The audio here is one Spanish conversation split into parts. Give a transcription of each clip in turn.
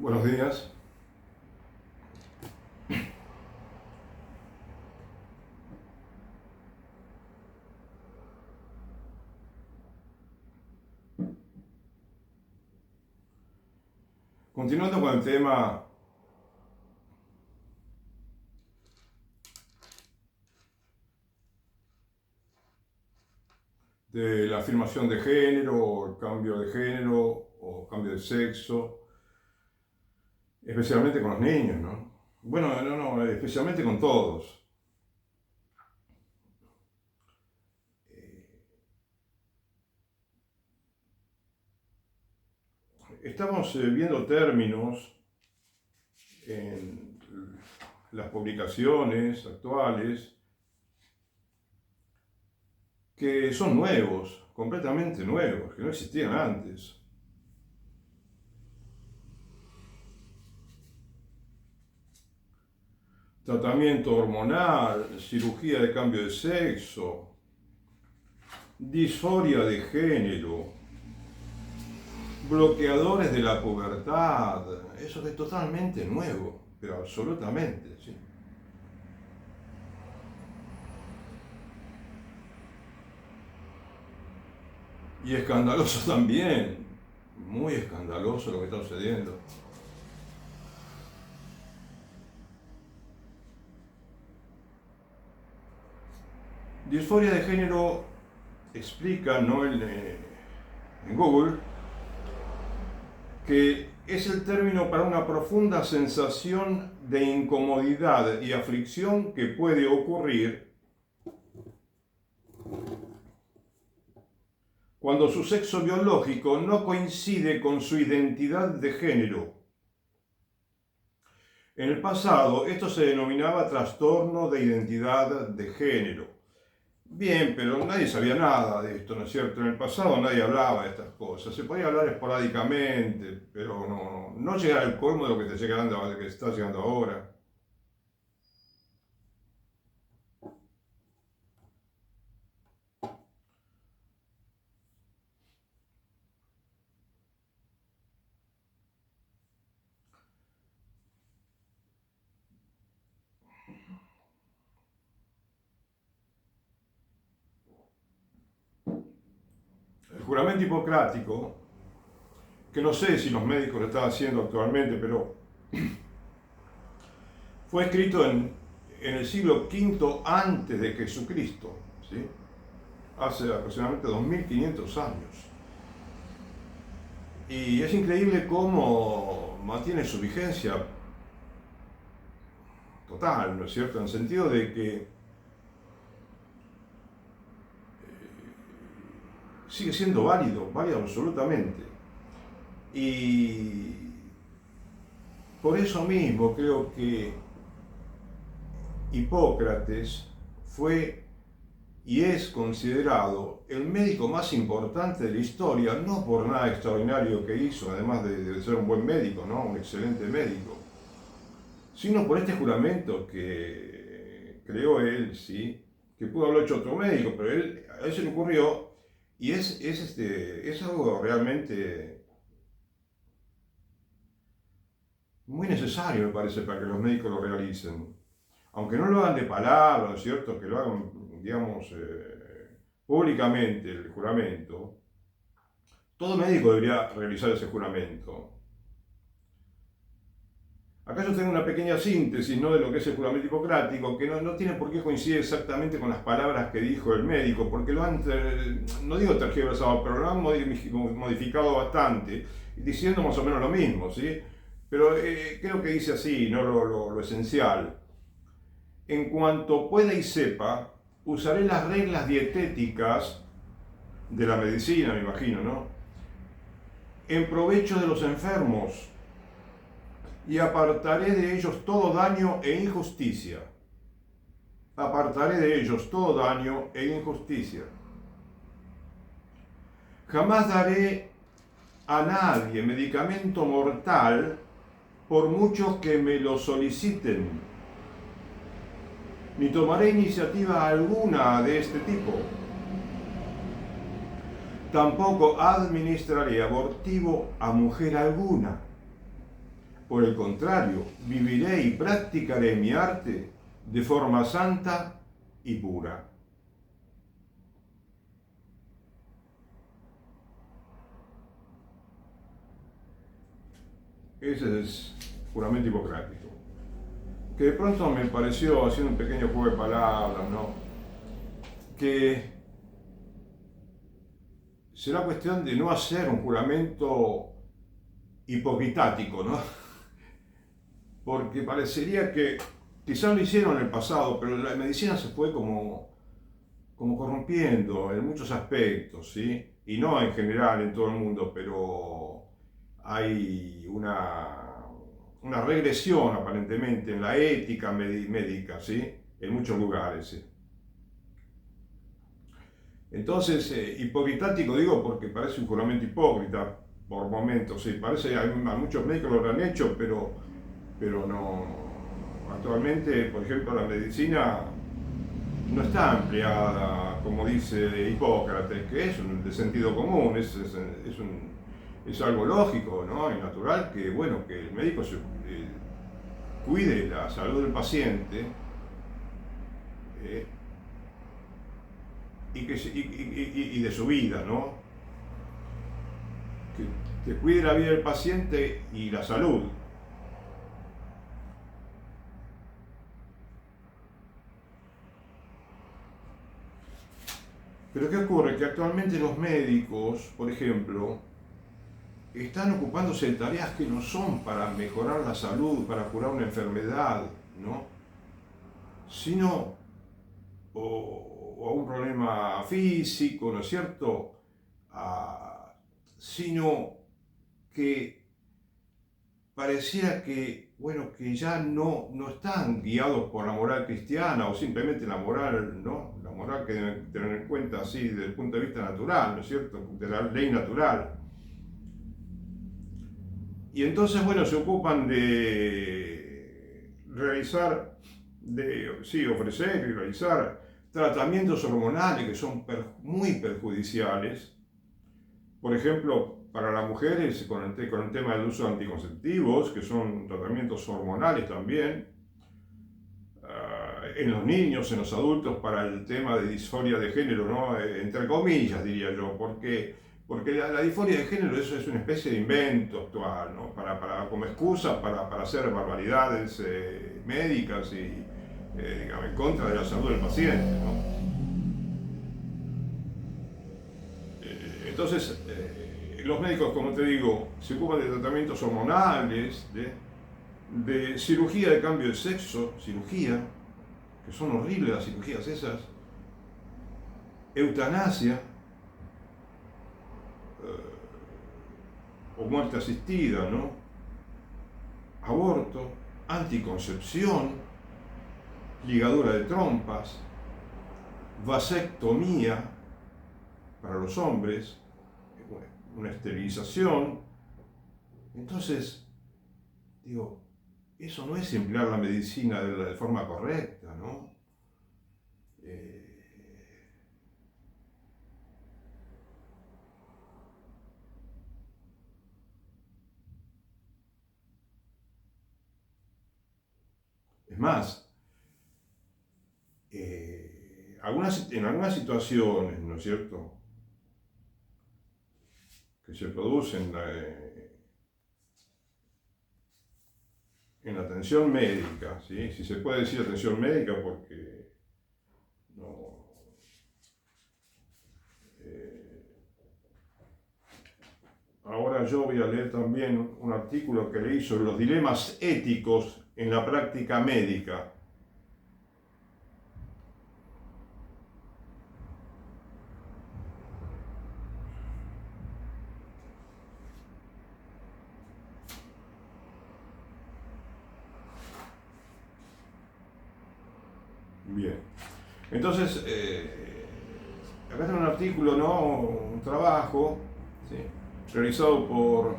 Buenos días. Continuando con el tema de la afirmación de género, o el cambio de género, o cambio de sexo, especialmente con los niños, ¿no? Bueno, no, especialmente con todos. Estamos viendo términos en las publicaciones actuales que son nuevos, completamente nuevos, que no existían antes. Tratamiento hormonal, cirugía de cambio de sexo, disforia de género, bloqueadores de la pubertad. Eso es totalmente nuevo, pero absolutamente, sí. Y escandaloso también, muy escandaloso lo que está sucediendo. Disforia de género explica, ¿no? En Google, que es el término para una profunda sensación de incomodidad y aflicción que puede ocurrir cuando su sexo biológico no coincide con su identidad de género. En el pasado esto se denominaba trastorno de identidad de género. Bien, pero nadie sabía nada de esto, ¿no es cierto? En el pasado nadie hablaba de estas cosas. Se podía hablar esporádicamente, pero no llegar al colmo de lo que que está llegando ahora. El juramento hipocrático, que no sé si los médicos lo están haciendo actualmente, pero fue escrito en el siglo V antes de Jesucristo, ¿sí? Hace aproximadamente 2500 años. Y es increíble cómo mantiene su vigencia total, ¿no es cierto? En el sentido de que sigue siendo válido absolutamente. Y por eso mismo creo que Hipócrates fue y es considerado el médico más importante de la historia, no por nada extraordinario que hizo, además de ser un buen médico, ¿no? Un excelente médico, sino por este juramento que creó él, ¿sí? Que pudo haberlo hecho otro médico, pero a él se le ocurrió, y es algo realmente muy necesario, me parece, para que los médicos lo realicen. Aunque no lo hagan de palabra, ¿no es cierto? Que lo hagan, digamos, públicamente el juramento. Todo médico debería realizar ese juramento. Acá yo tengo una pequeña síntesis, ¿no? De lo que es el juramento hipocrático, que no tiene por qué coincidir exactamente con las palabras que dijo el médico, porque lo han, no digo tergiversado, pero lo han modificado bastante, diciendo más o menos lo mismo, ¿sí? Pero creo que dice así, ¿no? Lo esencial. En cuanto pueda y sepa, usaré las reglas dietéticas de la medicina, me imagino, ¿no? En provecho de los enfermos, y apartaré de ellos todo daño e injusticia. Apartaré de ellos todo daño e injusticia. Jamás daré a nadie medicamento mortal por muchos que me lo soliciten, ni tomaré iniciativa alguna de este tipo. Tampoco administraré abortivo a mujer alguna, Por el contrario, viviré y practicaré mi arte de forma santa y pura. Ese es juramento hipocrático. Que de pronto me pareció, haciendo un pequeño juego de palabras, ¿no? Que será cuestión de no hacer un juramento hipocritático, ¿no? Porque parecería que quizás lo hicieron en el pasado, pero la medicina se fue como corrompiendo en muchos aspectos, ¿sí? Y no en general en todo el mundo, pero hay una regresión aparentemente en la ética médica, ¿sí? En muchos lugares, ¿sí? Entonces, hipocritático digo porque parece un juramento hipócrita por momentos, sí, parece, a muchos médicos lo han hecho, pero no, actualmente, por ejemplo, la medicina no está empleada, como dice Hipócrates, que es de sentido común, es algo lógico, ¿no? Y natural que, bueno, que el médico cuide la salud del paciente y de su vida, ¿no? Que cuide la vida del paciente y la salud. Pero ¿qué ocurre? Que actualmente los médicos, por ejemplo, están ocupándose de tareas que no son para mejorar la salud, para curar una enfermedad, ¿no? Sino o a un problema físico, ¿no es cierto? Sino que pareciera que, bueno, que ya no están guiados por la moral cristiana o simplemente la moral, ¿no? La moral que deben tener en cuenta así desde el punto de vista natural, ¿no es cierto? De la ley natural. Y entonces, bueno, se ocupan de realizar, ofrecer y realizar tratamientos hormonales que son muy perjudiciales. Por ejemplo, para las mujeres con el tema del uso de anticonceptivos, que son tratamientos hormonales también. En los niños, en los adultos, para el tema de disforia de género, ¿no? Entre comillas, diría yo, porque la disforia de género eso es una especie de invento actual, ¿no? Como excusa para hacer barbaridades médicas y digamos, en contra de la salud del paciente, ¿no? Entonces, los médicos, como te digo, se ocupan de tratamientos hormonales, de cirugía de cambio de sexo, que son horribles las cirugías esas, eutanasia, o muerte asistida, ¿no? Aborto, anticoncepción, ligadura de trompas, vasectomía para los hombres, una esterilización. Entonces, digo, eso no es emplear la medicina de forma correcta, ¿no? Es más, en algunas situaciones, ¿no es cierto?, que se producen en la atención médica, ¿sí? Si se puede decir atención médica porque no, ahora yo voy a leer también un artículo que leí sobre los dilemas éticos en la práctica médica. Bien, entonces, acá está un artículo, ¿no? Un trabajo, ¿sí?, realizado por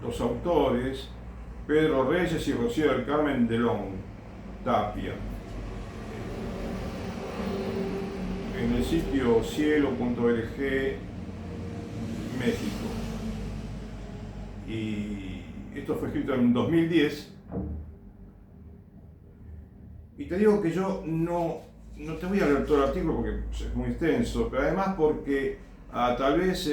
dos autores, Pedro Reyes y Rocío del Carmen de Long Tapia, en el sitio cielo.org México. Y esto fue escrito en 2010, y te digo que yo no te voy a leer todo el artículo porque es muy extenso, pero además porque tal vez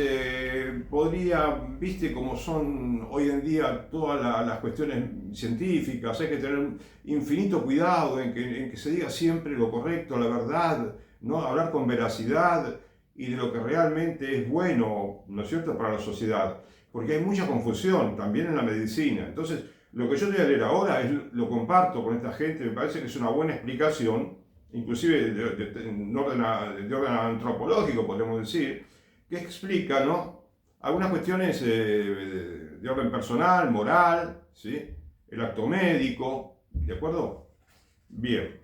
podría, viste cómo son hoy en día todas las cuestiones científicas, hay que tener infinito cuidado en que se diga siempre lo correcto, la verdad, ¿no? Hablar con veracidad y de lo que realmente es bueno, ¿no es cierto?, para la sociedad, porque hay mucha confusión también en la medicina. Entonces, lo que yo te voy a leer ahora lo comparto con esta gente, me parece que es una buena explicación, inclusive de orden antropológico, podemos decir, que explica, ¿no?, algunas cuestiones de orden personal, moral, ¿sí?, el acto médico, ¿de acuerdo? Bien.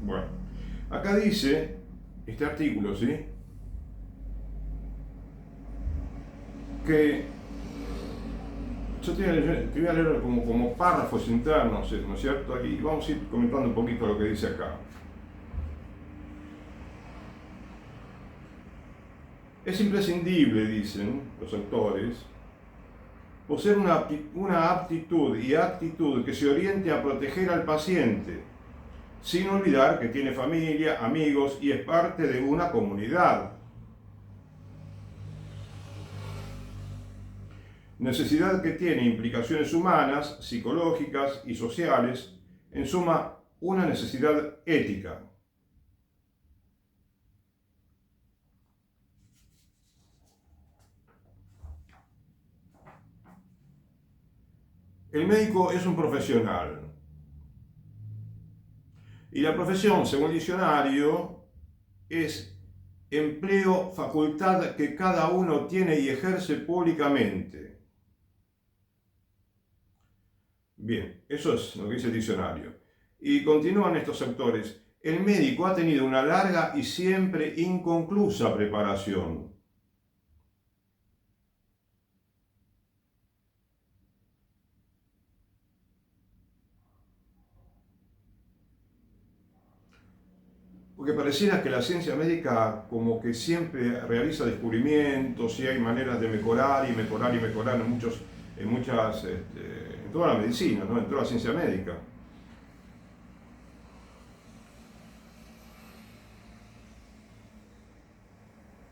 Bueno, acá dice este artículo, ¿sí?, que yo te voy a leer como párrafos internos, ¿no es cierto? Y vamos a ir comentando un poquito lo que dice acá. Es imprescindible, dicen los autores, poseer una aptitud y actitud que se oriente a proteger al paciente, sin olvidar que tiene familia, amigos y es parte de una comunidad. Necesidad que tiene implicaciones humanas, psicológicas y sociales, en suma, una necesidad ética. El médico es un profesional. Y la profesión, según el diccionario, es empleo, facultad que cada uno tiene y ejerce públicamente. Bien, eso es lo que dice el diccionario. Y continúan estos autores. El médico ha tenido una larga y siempre inconclusa preparación. Porque pareciera que la ciencia médica como que siempre realiza descubrimientos y hay maneras de mejorar y mejorar y mejorar en toda la medicina, ¿no?, en toda la ciencia médica.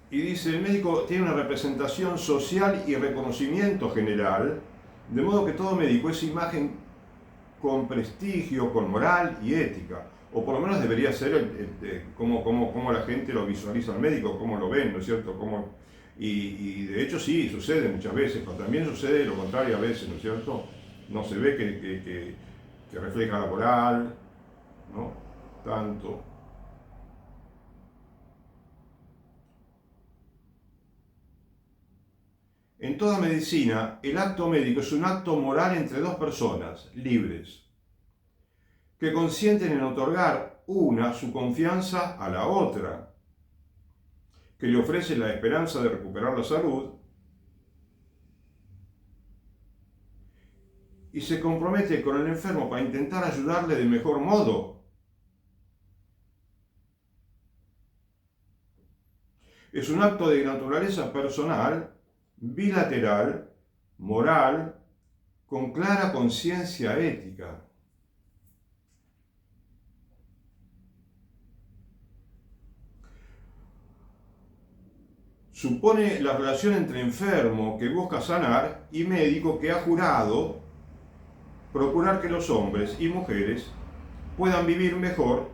Y dice, el médico tiene una representación social y reconocimiento general, de modo que todo médico es imagen con prestigio, con moral y ética. O por lo menos debería ser como la gente lo visualiza al médico, cómo lo ven, ¿no es cierto? Y de hecho sí, sucede muchas veces, pero también sucede lo contrario a veces, ¿no es cierto? No se ve que refleja la moral, ¿no? Tanto. En toda medicina, el acto médico es un acto moral entre dos personas libres, que consienten en otorgar una su confianza a la otra, que le ofrece la esperanza de recuperar la salud y se compromete con el enfermo para intentar ayudarle del mejor modo. Es un acto de naturaleza personal, bilateral, moral, con clara conciencia ética. Supone la relación entre enfermo que busca sanar y médico que ha jurado procurar que los hombres y mujeres puedan vivir mejor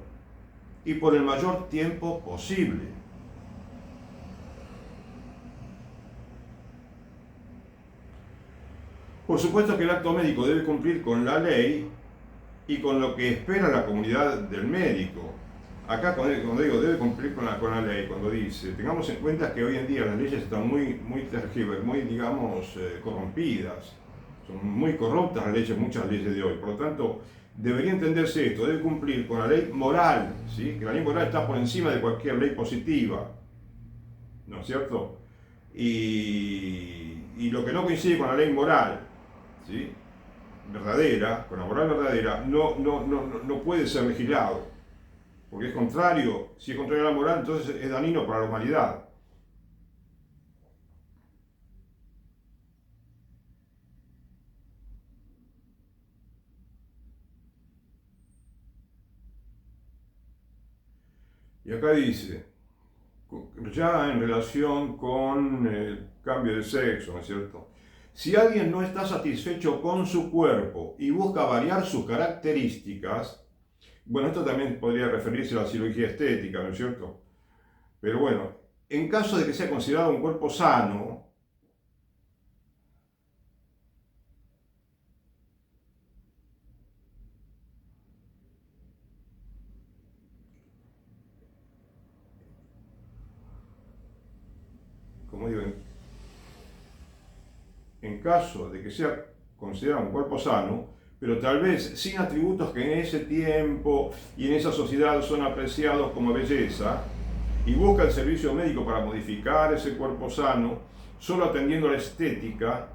y por el mayor tiempo posible. Por supuesto que el acto médico debe cumplir con la ley y con lo que espera la comunidad del médico. Acá cuando digo debe cumplir con la ley, cuando dice, tengamos en cuenta que hoy en día las leyes están muy digamos, corrompidas. Son muy corruptas muchas leyes de hoy. Por lo tanto, debería entenderse esto, debe cumplir con la ley moral, ¿sí? Que la ley moral está por encima de cualquier ley positiva, ¿no es cierto? Y lo que no coincide con la ley moral, ¿sí? Verdadera, con la moral verdadera, no puede ser legislado, porque es contrario, si es contrario a la moral, entonces es dañino para la humanidad. Y acá dice, ya en relación con el cambio de sexo, ¿no es cierto? Si alguien no está satisfecho con su cuerpo y busca variar sus características, bueno, esto también podría referirse a la cirugía estética, ¿no es cierto? Pero bueno, en caso de que sea considerado un cuerpo sano, como digo, en caso de que sea considerado un cuerpo sano, pero tal vez sin atributos que en ese tiempo y en esa sociedad son apreciados como belleza, y busca el servicio médico para modificar ese cuerpo sano, solo atendiendo a la estética,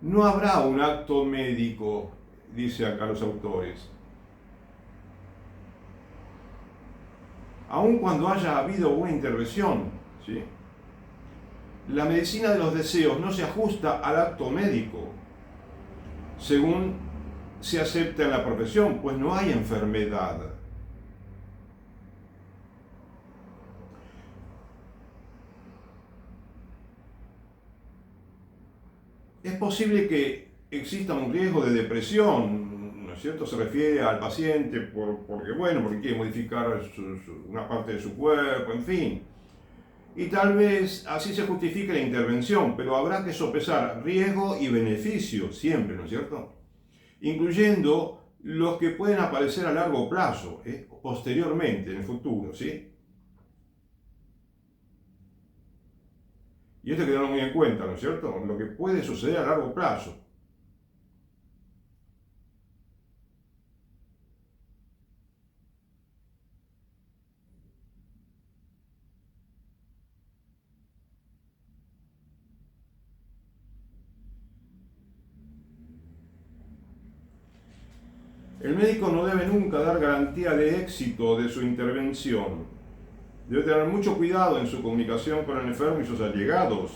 no habrá un acto médico, dice acá los autores. Aun cuando haya habido una intervención, ¿sí? La medicina de los deseos no se ajusta al acto médico, según se acepta en la profesión, pues no hay enfermedad. Es posible que exista un riesgo de depresión, ¿no es cierto? Se refiere al paciente porque quiere modificar una parte de su cuerpo, en fin. Y tal vez así se justifique la intervención, pero habrá que sopesar riesgo y beneficio siempre, ¿no es cierto? Incluyendo los que pueden aparecer a largo plazo, posteriormente, en el futuro, ¿sí? Y esto hay que tenerlo muy en cuenta, ¿no es cierto? Lo que puede suceder a largo plazo. El médico no debe nunca dar garantía de éxito de su intervención. Debe tener mucho cuidado en su comunicación con el enfermo y sus allegados.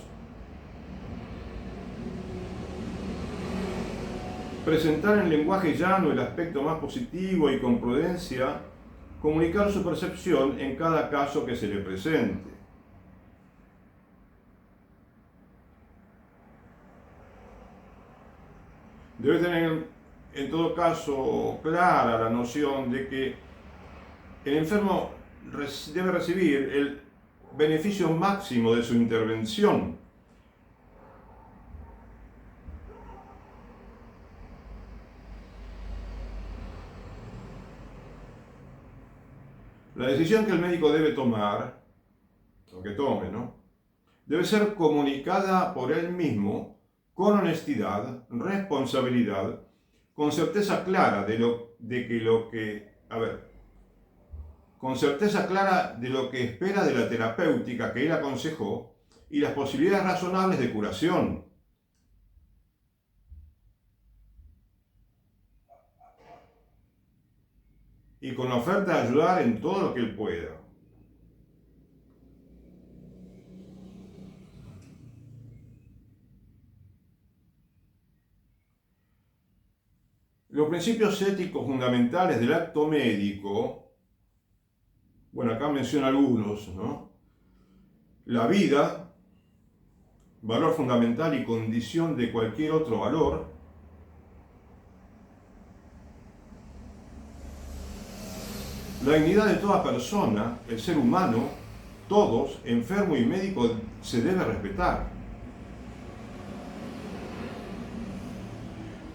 Presentar en lenguaje llano el aspecto más positivo y con prudencia, comunicar su percepción en cada caso que se le presente. Debe tener en todo caso clara la noción de que el enfermo debe recibir el beneficio máximo de su intervención. La decisión que el médico debe tomar, o que tome, ¿no? Debe ser comunicada por él mismo con honestidad, responsabilidad, con certeza clara con certeza clara de lo que espera de la terapéutica que él aconsejó y las posibilidades razonables de curación. Y con la oferta de ayudar en todo lo que él pueda. Los principios éticos fundamentales del acto médico, bueno, acá menciona algunos, ¿no? La vida, valor fundamental y condición de cualquier otro valor. La dignidad de toda persona, el ser humano, todos, enfermo y médico, se debe respetar.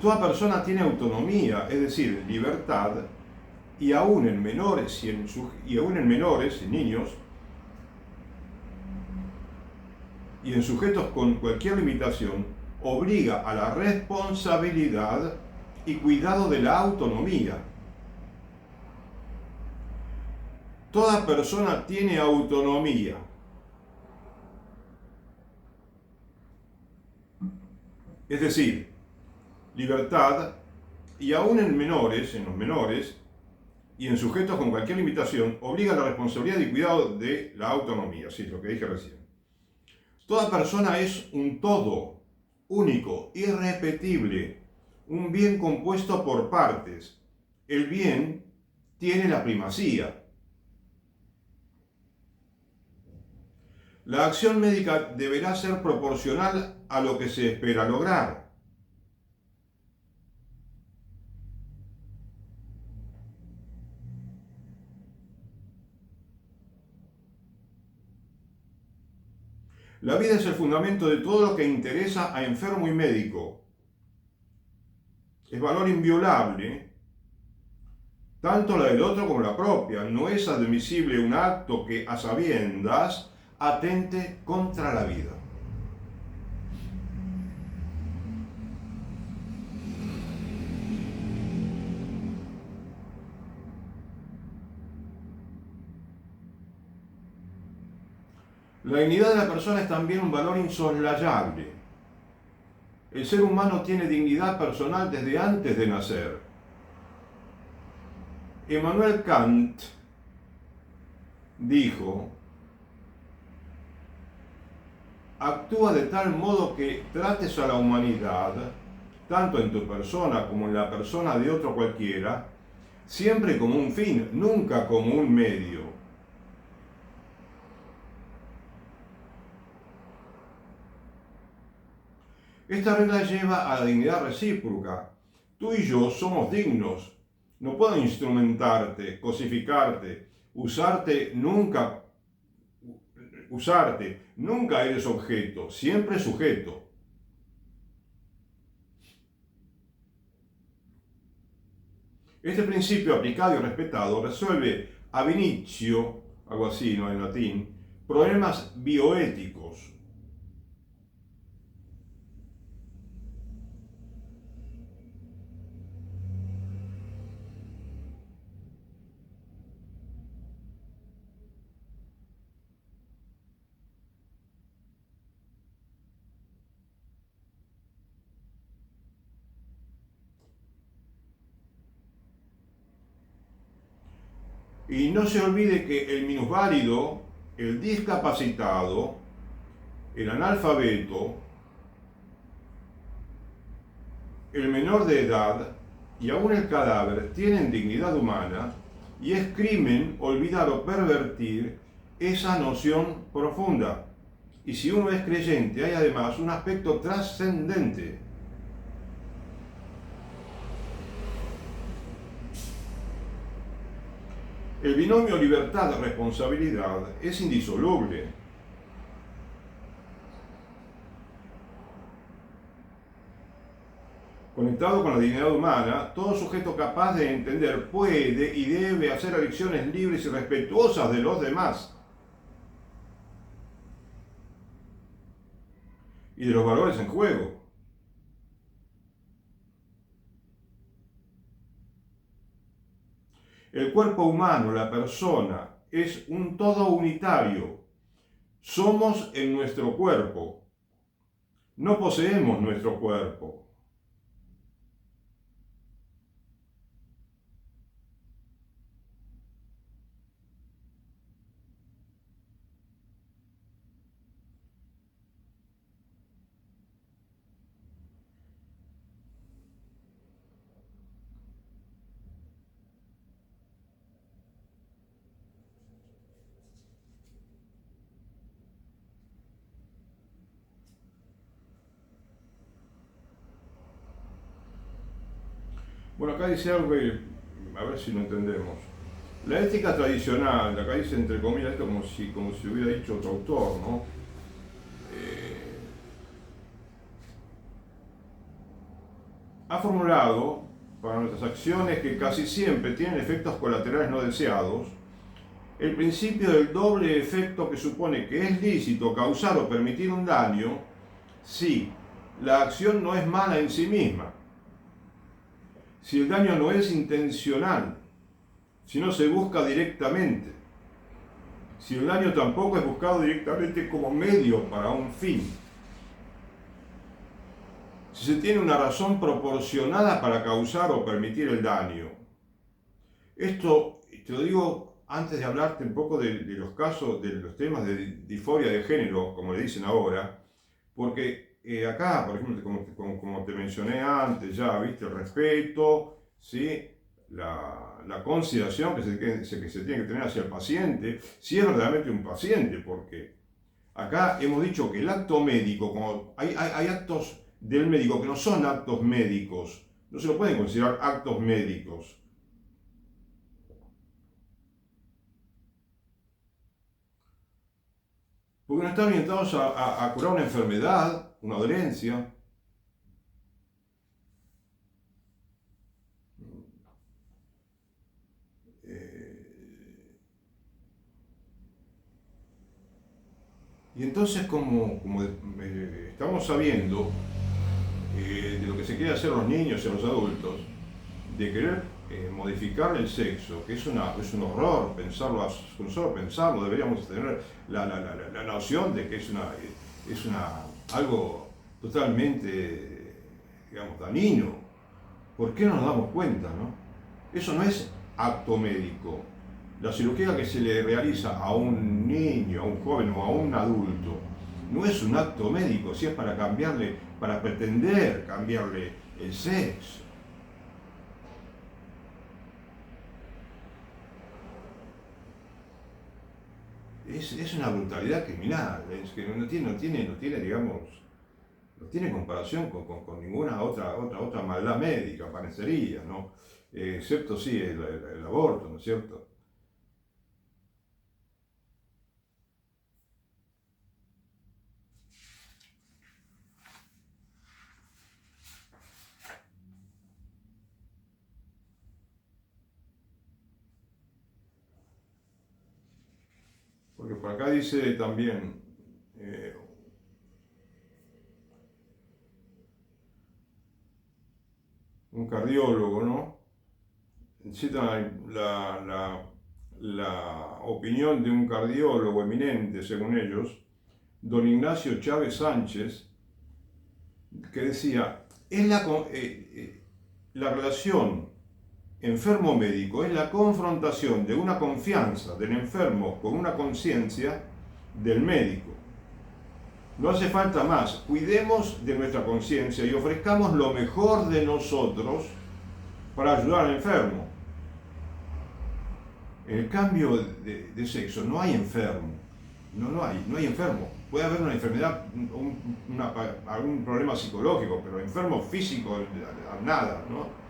Toda persona tiene autonomía, es decir, libertad, y aún en menores y niños, y en sujetos con cualquier limitación, obliga a la responsabilidad y cuidado de la autonomía. Toda persona tiene autonomía. Es decir, libertad, y aún en los menores, y en sujetos con cualquier limitación, obliga a la responsabilidad y cuidado de la autonomía, sí, lo que dije recién. Toda persona es un todo, único, irrepetible, un bien compuesto por partes. El bien tiene la primacía. La acción médica deberá ser proporcional a lo que se espera lograr. La vida es el fundamento de todo lo que interesa a enfermo y médico. Es valor inviolable, tanto la del otro como la propia. No es admisible un acto que a sabiendas atente contra la vida. La dignidad de la persona es también un valor insoslayable. El ser humano tiene dignidad personal desde antes de nacer. Immanuel Kant dijo: actúa de tal modo que trates a la humanidad, tanto en tu persona como en la persona de otro cualquiera, siempre como un fin, nunca como un medio. Esta regla lleva a la dignidad recíproca. Tú y yo somos dignos. No puedo instrumentarte, cosificarte, usarte. Nunca eres objeto, siempre sujeto. Este principio aplicado y respetado resuelve ab initio, algo así, ¿no?, en latín, problemas bioéticos. Y no se olvide que el minusválido, el discapacitado, el analfabeto, el menor de edad y aún el cadáver tienen dignidad humana, y es crimen olvidar o pervertir esa noción profunda. Y si uno es creyente, hay además un aspecto trascendente. El binomio libertad-responsabilidad es indisoluble. Conectado con la dignidad humana, todo sujeto capaz de entender puede y debe hacer elecciones libres y respetuosas de los demás y de los valores en juego. El cuerpo humano, la persona, es un todo unitario. Somos en nuestro cuerpo. No poseemos nuestro cuerpo. Bueno, acá dice algo que, a ver si lo entendemos. La ética tradicional, acá dice entre comillas esto como si hubiera dicho otro autor, ¿no? Ha formulado para nuestras acciones, que casi siempre tienen efectos colaterales no deseados, el principio del doble efecto, que supone que es lícito causar o permitir un daño si la acción no es mala en sí misma, si el daño no es intencional, si no se busca directamente, si el daño tampoco es buscado directamente como medio para un fin, si se tiene una razón proporcionada para causar o permitir el daño. Esto te lo digo antes de hablarte un poco de los casos, de los temas de disforia de género, como le dicen ahora, porque acá, por ejemplo, como te mencioné antes, ya viste el respeto, ¿sí? La consideración que se tiene que tener hacia el paciente, si es verdaderamente un paciente, porque acá hemos dicho que el acto médico, como hay actos del médico que no son actos médicos, no se lo pueden considerar actos médicos. Porque no están orientados a curar una enfermedad, una dolencia. Y entonces, como estamos sabiendo de lo que se quiere hacer los niños y los adultos, de querer modificar el sexo, que es un horror pensarlo, no solo pensarlo, deberíamos tener la noción de que es algo totalmente, digamos, dañino. ¿Por qué no nos damos cuenta, no? Eso no es acto médico. La cirugía que se le realiza a un niño, a un joven o a un adulto no es un acto médico, si es para cambiarle, para pretender cambiarle el sexo. Es una brutalidad criminal, es que no tiene, digamos, no tiene comparación con ninguna otra maldad médica, parecería, ¿no? Excepto sí el aborto, ¿no es cierto? Porque por acá dice también, eh, un cardiólogo, ¿no? Cita la opinión de un cardiólogo eminente, según ellos, don Ignacio Chávez Sánchez, que decía, la relación enfermo-médico es la confrontación de una confianza del enfermo con una conciencia del médico. No hace falta más, cuidemos de nuestra conciencia y ofrezcamos lo mejor de nosotros para ayudar al enfermo. En el cambio de sexo no hay enfermo, no hay enfermo. Puede haber una enfermedad, algún problema psicológico, pero enfermo físico, nada, ¿no?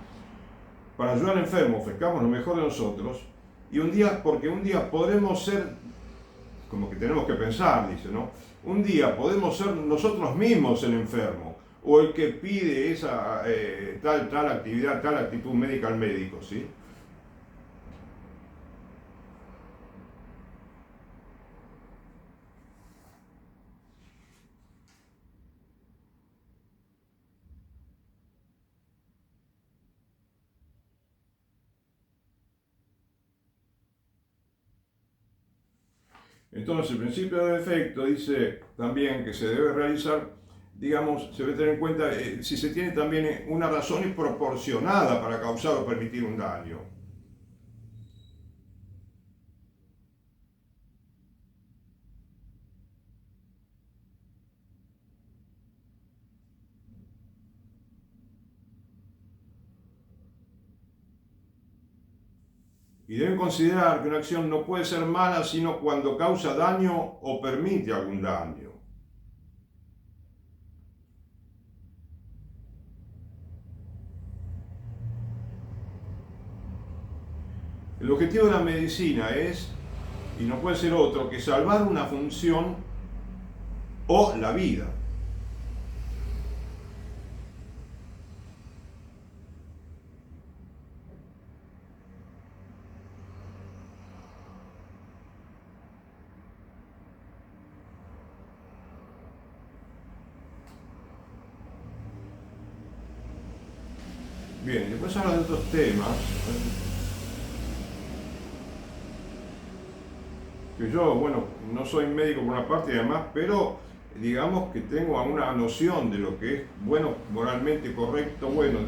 Para ayudar al enfermo ofrezcamos lo mejor de nosotros y porque un día podremos ser, como que tenemos que pensar, dice, ¿no? Un día podemos ser nosotros mismos el enfermo o el que pide esa tal actividad, tal actitud médica al médico, ¿sí? Entonces, el principio de efecto dice también que se debe realizar, digamos, se debe tener en cuenta si se tiene también una razón proporcionada para causar o permitir un daño. Y deben considerar que una acción no puede ser mala sino cuando causa daño o permite algún daño. El objetivo de la medicina es, y no puede ser otro, que salvar una función o la vida. Bien, después habla de otros temas que yo, bueno, no soy médico por una parte y además, pero digamos que tengo una noción de lo que es bueno, moralmente correcto, bueno,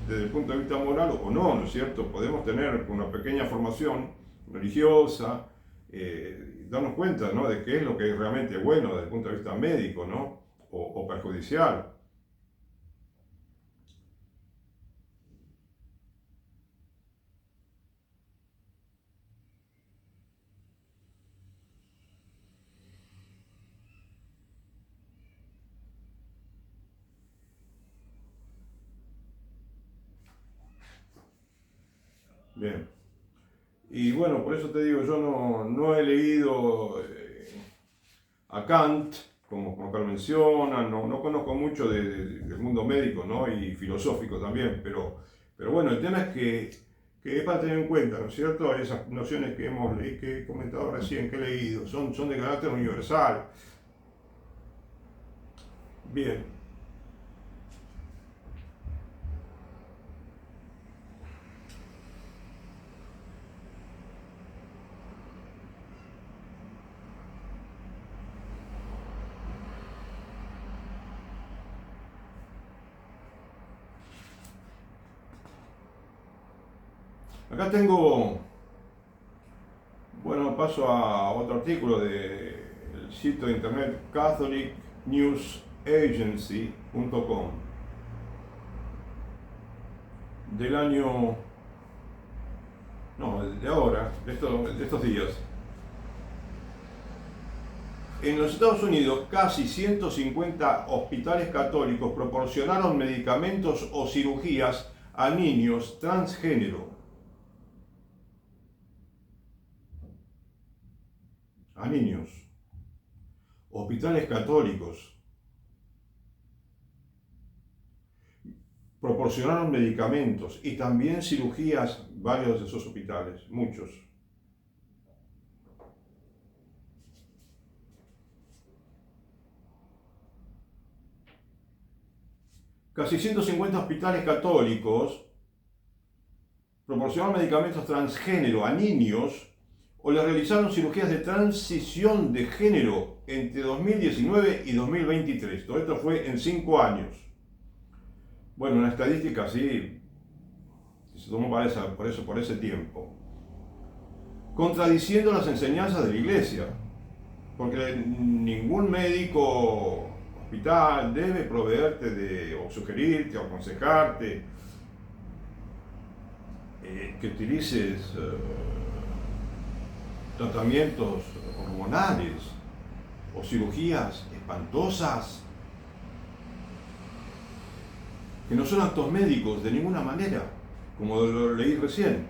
desde el punto de vista moral o no, ¿no es cierto? Podemos tener una pequeña formación religiosa, darnos cuenta, ¿no?, de qué es lo que es realmente bueno desde el punto de vista médico, ¿no?, o perjudicial. Bien. Y bueno, por eso te digo, yo no he leído a Kant, como acá lo mencionan, no conozco mucho del mundo médico, ¿no?, y filosófico también, pero bueno, el tema es que es para tener en cuenta, ¿no es cierto? Esas nociones que hemos leído, que he comentado recién, que he leído, son de carácter universal. Bien, acá tengo, bueno, paso a otro artículo del sitio de internet catholicnewsagency.com del año, no, de ahora, de estos días. En los Estados Unidos, casi 150 hospitales católicos proporcionaron medicamentos o cirugías a niños transgénero. A niños. Hospitales católicos proporcionaron medicamentos y también cirugías, varios de esos hospitales, muchos. Casi 150 hospitales católicos proporcionaron medicamentos transgénero a niños o le realizaron cirugías de transición de género entre 2019 y 2023. Todo esto fue en 5 años. Bueno, una estadística así se tomó por ese tiempo. Contradiciendo las enseñanzas de la Iglesia, porque ningún médico hospital debe proveerte o sugerirte o aconsejarte que utilices tratamientos hormonales o cirugías espantosas que no son actos médicos de ninguna manera, como lo leí recién.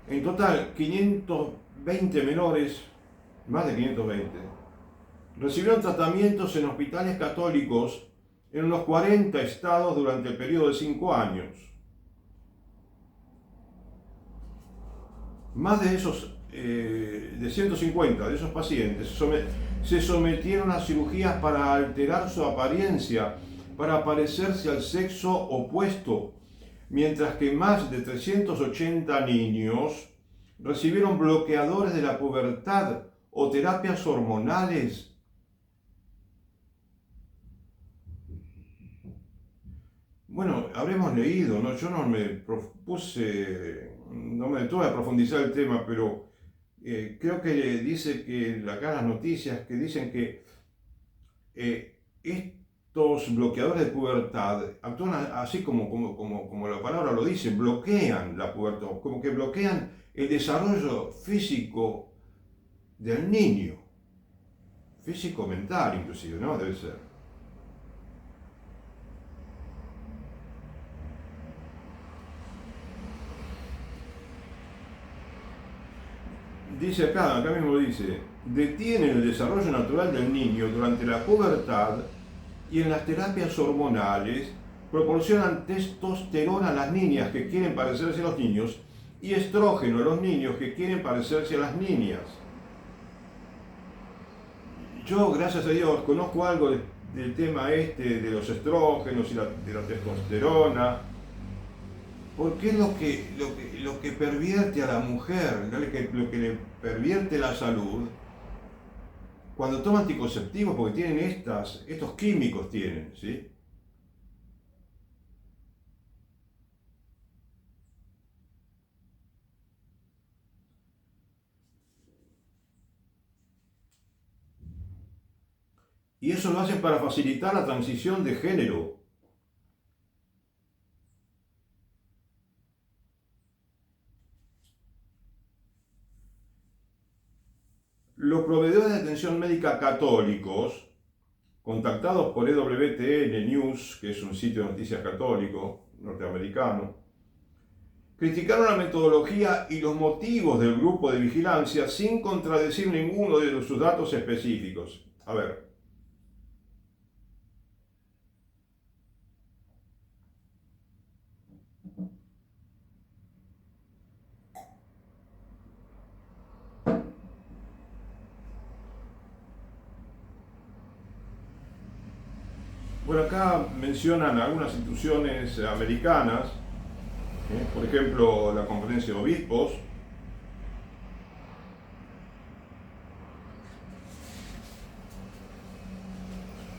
En total, 520 menores, más de 520, recibieron tratamientos en hospitales católicos en unos 40 estados durante el periodo de 5 años. Más de esos, de 150 de esos pacientes se sometieron a cirugías para alterar su apariencia, para parecerse al sexo opuesto, mientras que más de 380 niños recibieron bloqueadores de la pubertad o terapias hormonales. Bueno, habremos leído, ¿no? Yo no me detuve a profundizar el tema, pero creo que dice que acá las noticias que dicen que estos bloqueadores de pubertad actúan así como la palabra lo dice, bloquean la pubertad, como que bloquean el desarrollo físico del niño, físico-mental inclusive, ¿no? Debe ser. Dice acá mismo dice, detienen el desarrollo natural del niño durante la pubertad y en las terapias hormonales proporcionan testosterona a las niñas que quieren parecerse a los niños y estrógeno a los niños que quieren parecerse a las niñas. Yo, gracias a Dios, conozco algo del tema este, de los estrógenos y de la testosterona, porque es lo que pervierte a la mujer, ¿no? Lo que le pervierte la salud cuando toma anticonceptivos, porque tienen estos químicos tienen, ¿sí? Y eso lo hacen para facilitar la transición de género. Los proveedores de atención médica católicos, contactados por EWTN News, que es un sitio de noticias católico norteamericano, criticaron la metodología y los motivos del grupo de vigilancia sin contradecir ninguno de sus datos específicos. A ver. Bueno, acá mencionan algunas instituciones americanas, por ejemplo, la Conferencia de Obispos.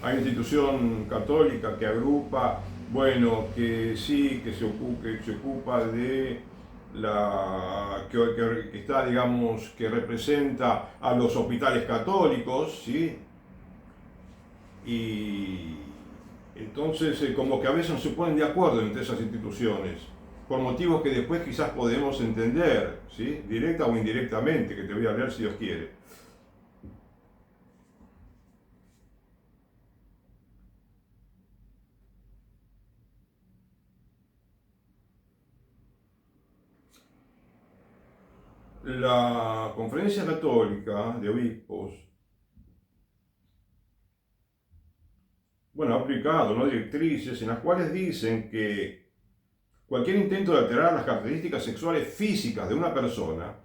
Hay una institución católica que agrupa, bueno, que sí, que se ocupa de que está, digamos, que representa a los hospitales católicos, ¿sí? Y entonces, como que a veces no se ponen de acuerdo entre esas instituciones, por motivos que después quizás podemos entender, ¿sí? Directa o indirectamente, que te voy a leer si Dios quiere. La Conferencia Católica de Obispos, bueno, ha aplicado, ¿no?, directrices en las cuales dicen que cualquier intento de alterar las características sexuales físicas de una persona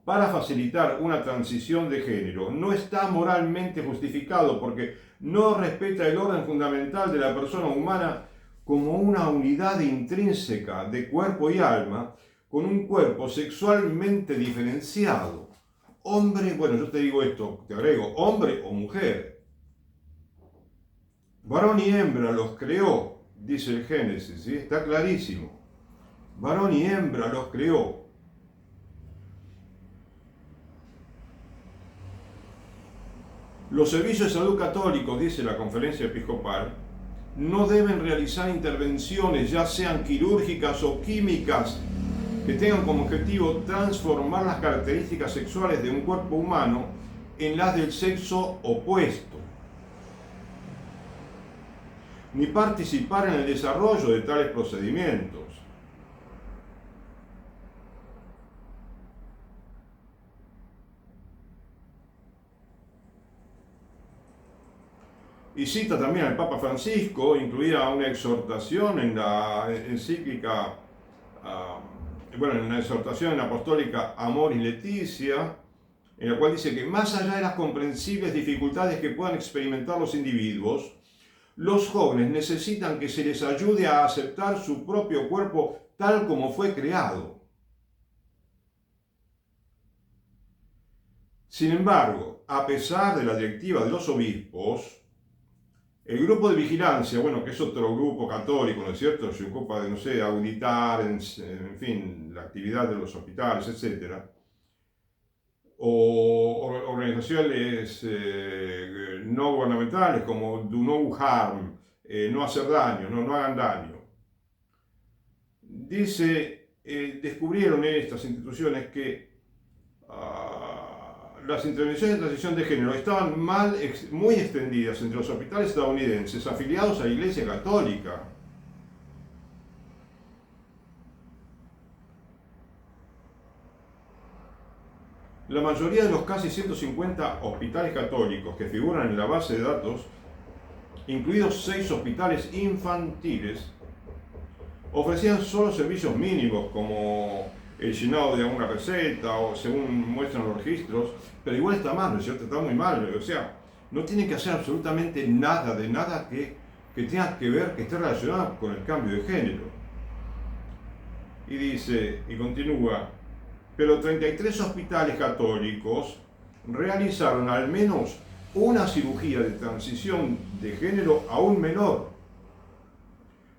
para facilitar una transición de género no está moralmente justificado porque no respeta el orden fundamental de la persona humana como una unidad intrínseca de cuerpo y alma con un cuerpo sexualmente diferenciado. Hombre, bueno, yo te digo esto, te agrego, hombre o mujer. Varón y hembra los creó, dice el Génesis, ¿sí? Está clarísimo. Varón y hembra los creó. Los servicios de salud católicos, dice la Conferencia Episcopal, no deben realizar intervenciones, ya sean quirúrgicas o químicas, que tengan como objetivo transformar las características sexuales de un cuerpo humano en las del sexo opuesto, ni participar en el desarrollo de tales procedimientos. Y cita también al Papa Francisco, incluida una exhortación en la encíclica, en la exhortación apostólica Amoris Laetitia, en la cual dice que más allá de las comprensibles dificultades que puedan experimentar los individuos, los jóvenes necesitan que se les ayude a aceptar su propio cuerpo tal como fue creado. Sin embargo, a pesar de la directiva de los obispos, el grupo de vigilancia, bueno, que es otro grupo católico, ¿no es cierto?, se ocupa de, no sé, auditar, en fin, la actividad de los hospitales, etc., o organizaciones no gubernamentales como Do No Harm, no hacer daño, no hagan daño. Dice, descubrieron estas instituciones que las intervenciones de transición de género estaban muy extendidas entre los hospitales estadounidenses afiliados a la Iglesia Católica. La mayoría de los casi 150 hospitales católicos que figuran en la base de datos, incluidos 6 hospitales infantiles, ofrecían solo servicios mínimos como el llenado de una receta o según muestran los registros, pero igual está mal, ¿no es cierto? Está muy mal, o sea, no tienen que hacer absolutamente nada, de nada que tenga que ver, que esté relacionado con el cambio de género. Y dice, y continúa, pero 33 hospitales católicos realizaron al menos una cirugía de transición de género a un menor,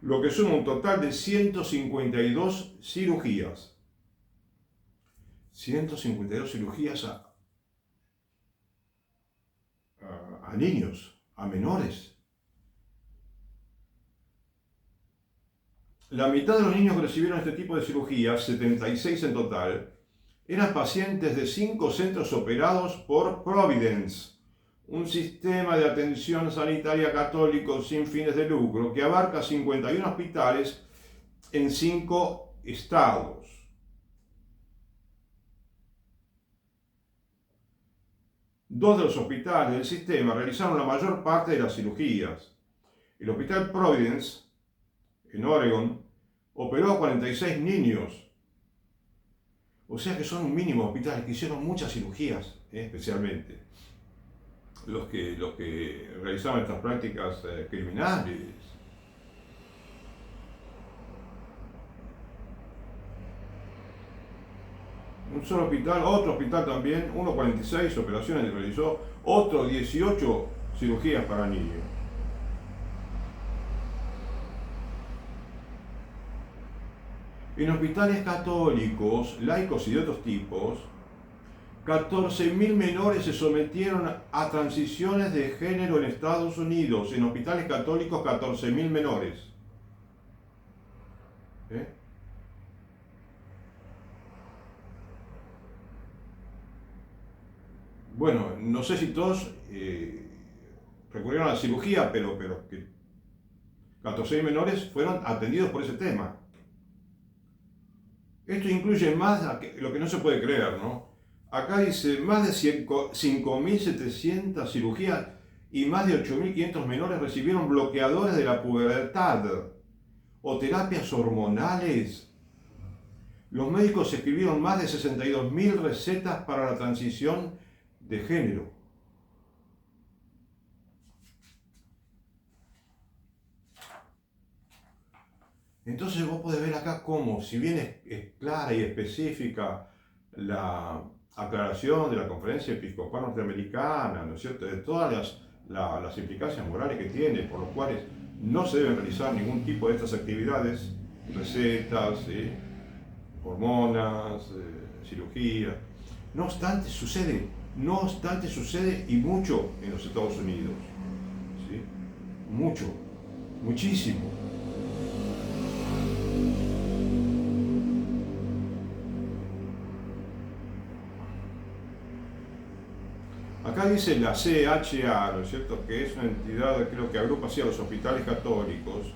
lo que suma un total de 152 cirugías. 152 cirugías a niños, a menores. La mitad de los niños que recibieron este tipo de cirugías, 76 en total, eran pacientes de 5 centros operados por Providence, un sistema de atención sanitaria católico sin fines de lucro que abarca 51 hospitales en 5 estados. Dos de los hospitales del sistema realizaron la mayor parte de las cirugías. El Hospital Providence, en Oregon, operó a 46 niños. O sea que son un mínimo de hospitales que hicieron muchas cirugías, especialmente los que realizaban estas prácticas criminales. Un solo hospital, otro hospital también, uno 46 operaciones realizó, otro 18 cirugías para niños. En hospitales católicos, laicos y de otros tipos, 14.000 menores se sometieron a transiciones de género en Estados Unidos. En hospitales católicos, 14.000 menores. Bueno, no sé si todos recurrieron a la cirugía, pero que 14.000 menores fueron atendidos por ese tema. Esto incluye más lo que no se puede creer, ¿no? Acá dice más de 5.700 cirugías y más de 8.500 menores recibieron bloqueadores de la pubertad o terapias hormonales. Los médicos escribieron más de 62.000 recetas para la transición de género. Entonces vos podés ver acá cómo, si bien es clara y específica la aclaración de la Conferencia Episcopal Norteamericana, ¿no es cierto?, de todas las implicancias morales que tiene, por los cuales no se deben realizar ningún tipo de estas actividades, recetas, hormonas, cirugía. No obstante sucede y mucho en los Estados Unidos, ¿sí? Mucho, muchísimo. Acá dice la CHA, ¿no es cierto?, que es una entidad, creo que agrupa así a los hospitales católicos.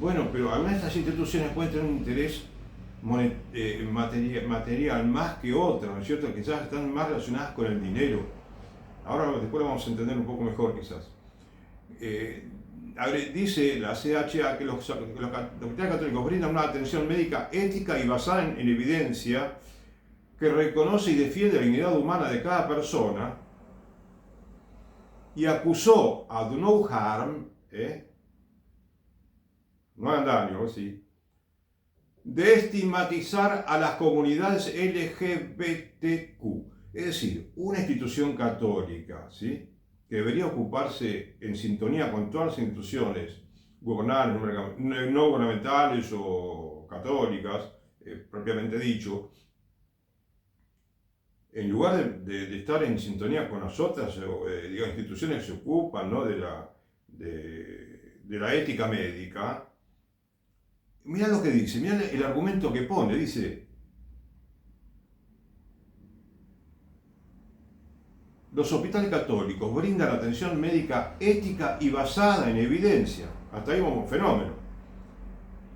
Bueno, pero algunas de estas instituciones pueden tener un interés material más que otras, ¿no es cierto?, que quizás están más relacionadas con el dinero. Ahora después lo vamos a entender un poco mejor quizás. Dice la CHA que los hospitales católicos brindan una atención médica ética y basada en evidencia, que reconoce y defiende la dignidad humana de cada persona, y acusó a Do No Harm, no hagan daño, ¿sí?, de estigmatizar a las comunidades LGBTQ. Es decir, una institución católica, ¿sí?, que debería ocuparse en sintonía con todas las instituciones gubernamentales, no gubernamentales o católicas, propiamente dicho, en lugar de estar en sintonía con las otras instituciones que se ocupan, ¿no?, de la ética médica, mirá lo que dice, mirá el argumento que pone, dice: los hospitales católicos brindan atención médica ética y basada en evidencia, hasta ahí vamos, fenómeno,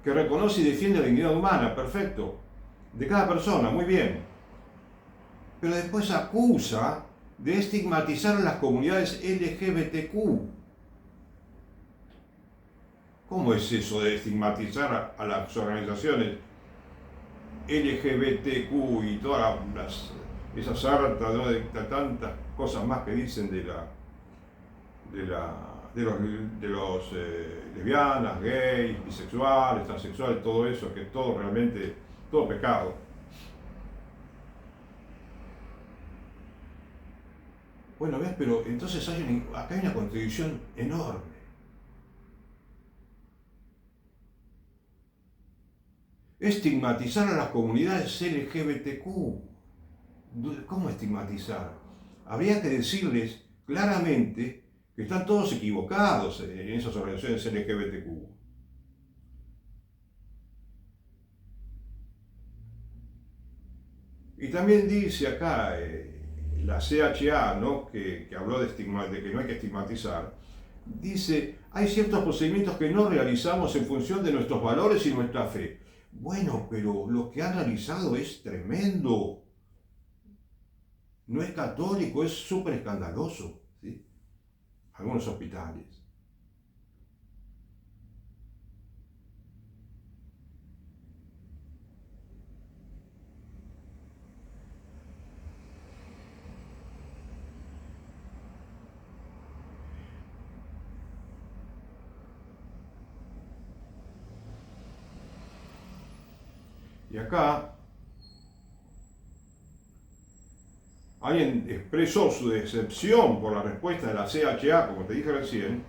que reconoce y defiende la dignidad humana, perfecto, de cada persona, muy bien. Pero después acusa de estigmatizar a las comunidades LGBTQ. ¿Cómo es eso de estigmatizar a las organizaciones LGBTQ y todas esas hartas, ¿no?, de tantas cosas más que dicen de los lesbianas, gays, bisexuales, transexuales, todo eso, que es todo realmente, todo pecado. Bueno, ¿ves? Pero entonces acá hay una contradicción enorme. Estigmatizar a las comunidades LGBTQ. ¿Cómo estigmatizar? Habría que decirles claramente que están todos equivocados en esas organizaciones LGBTQ. Y también dice acá la CHA, ¿no? que habló de que no hay que estigmatizar, dice, hay ciertos procedimientos que no realizamos en función de nuestros valores y nuestra fe. Bueno, pero lo que han realizado es tremendo. No es católico, es súper escandaloso, ¿sí? Algunos hospitales. Y acá alguien expresó su decepción por la respuesta de la CHA, como te dije recién,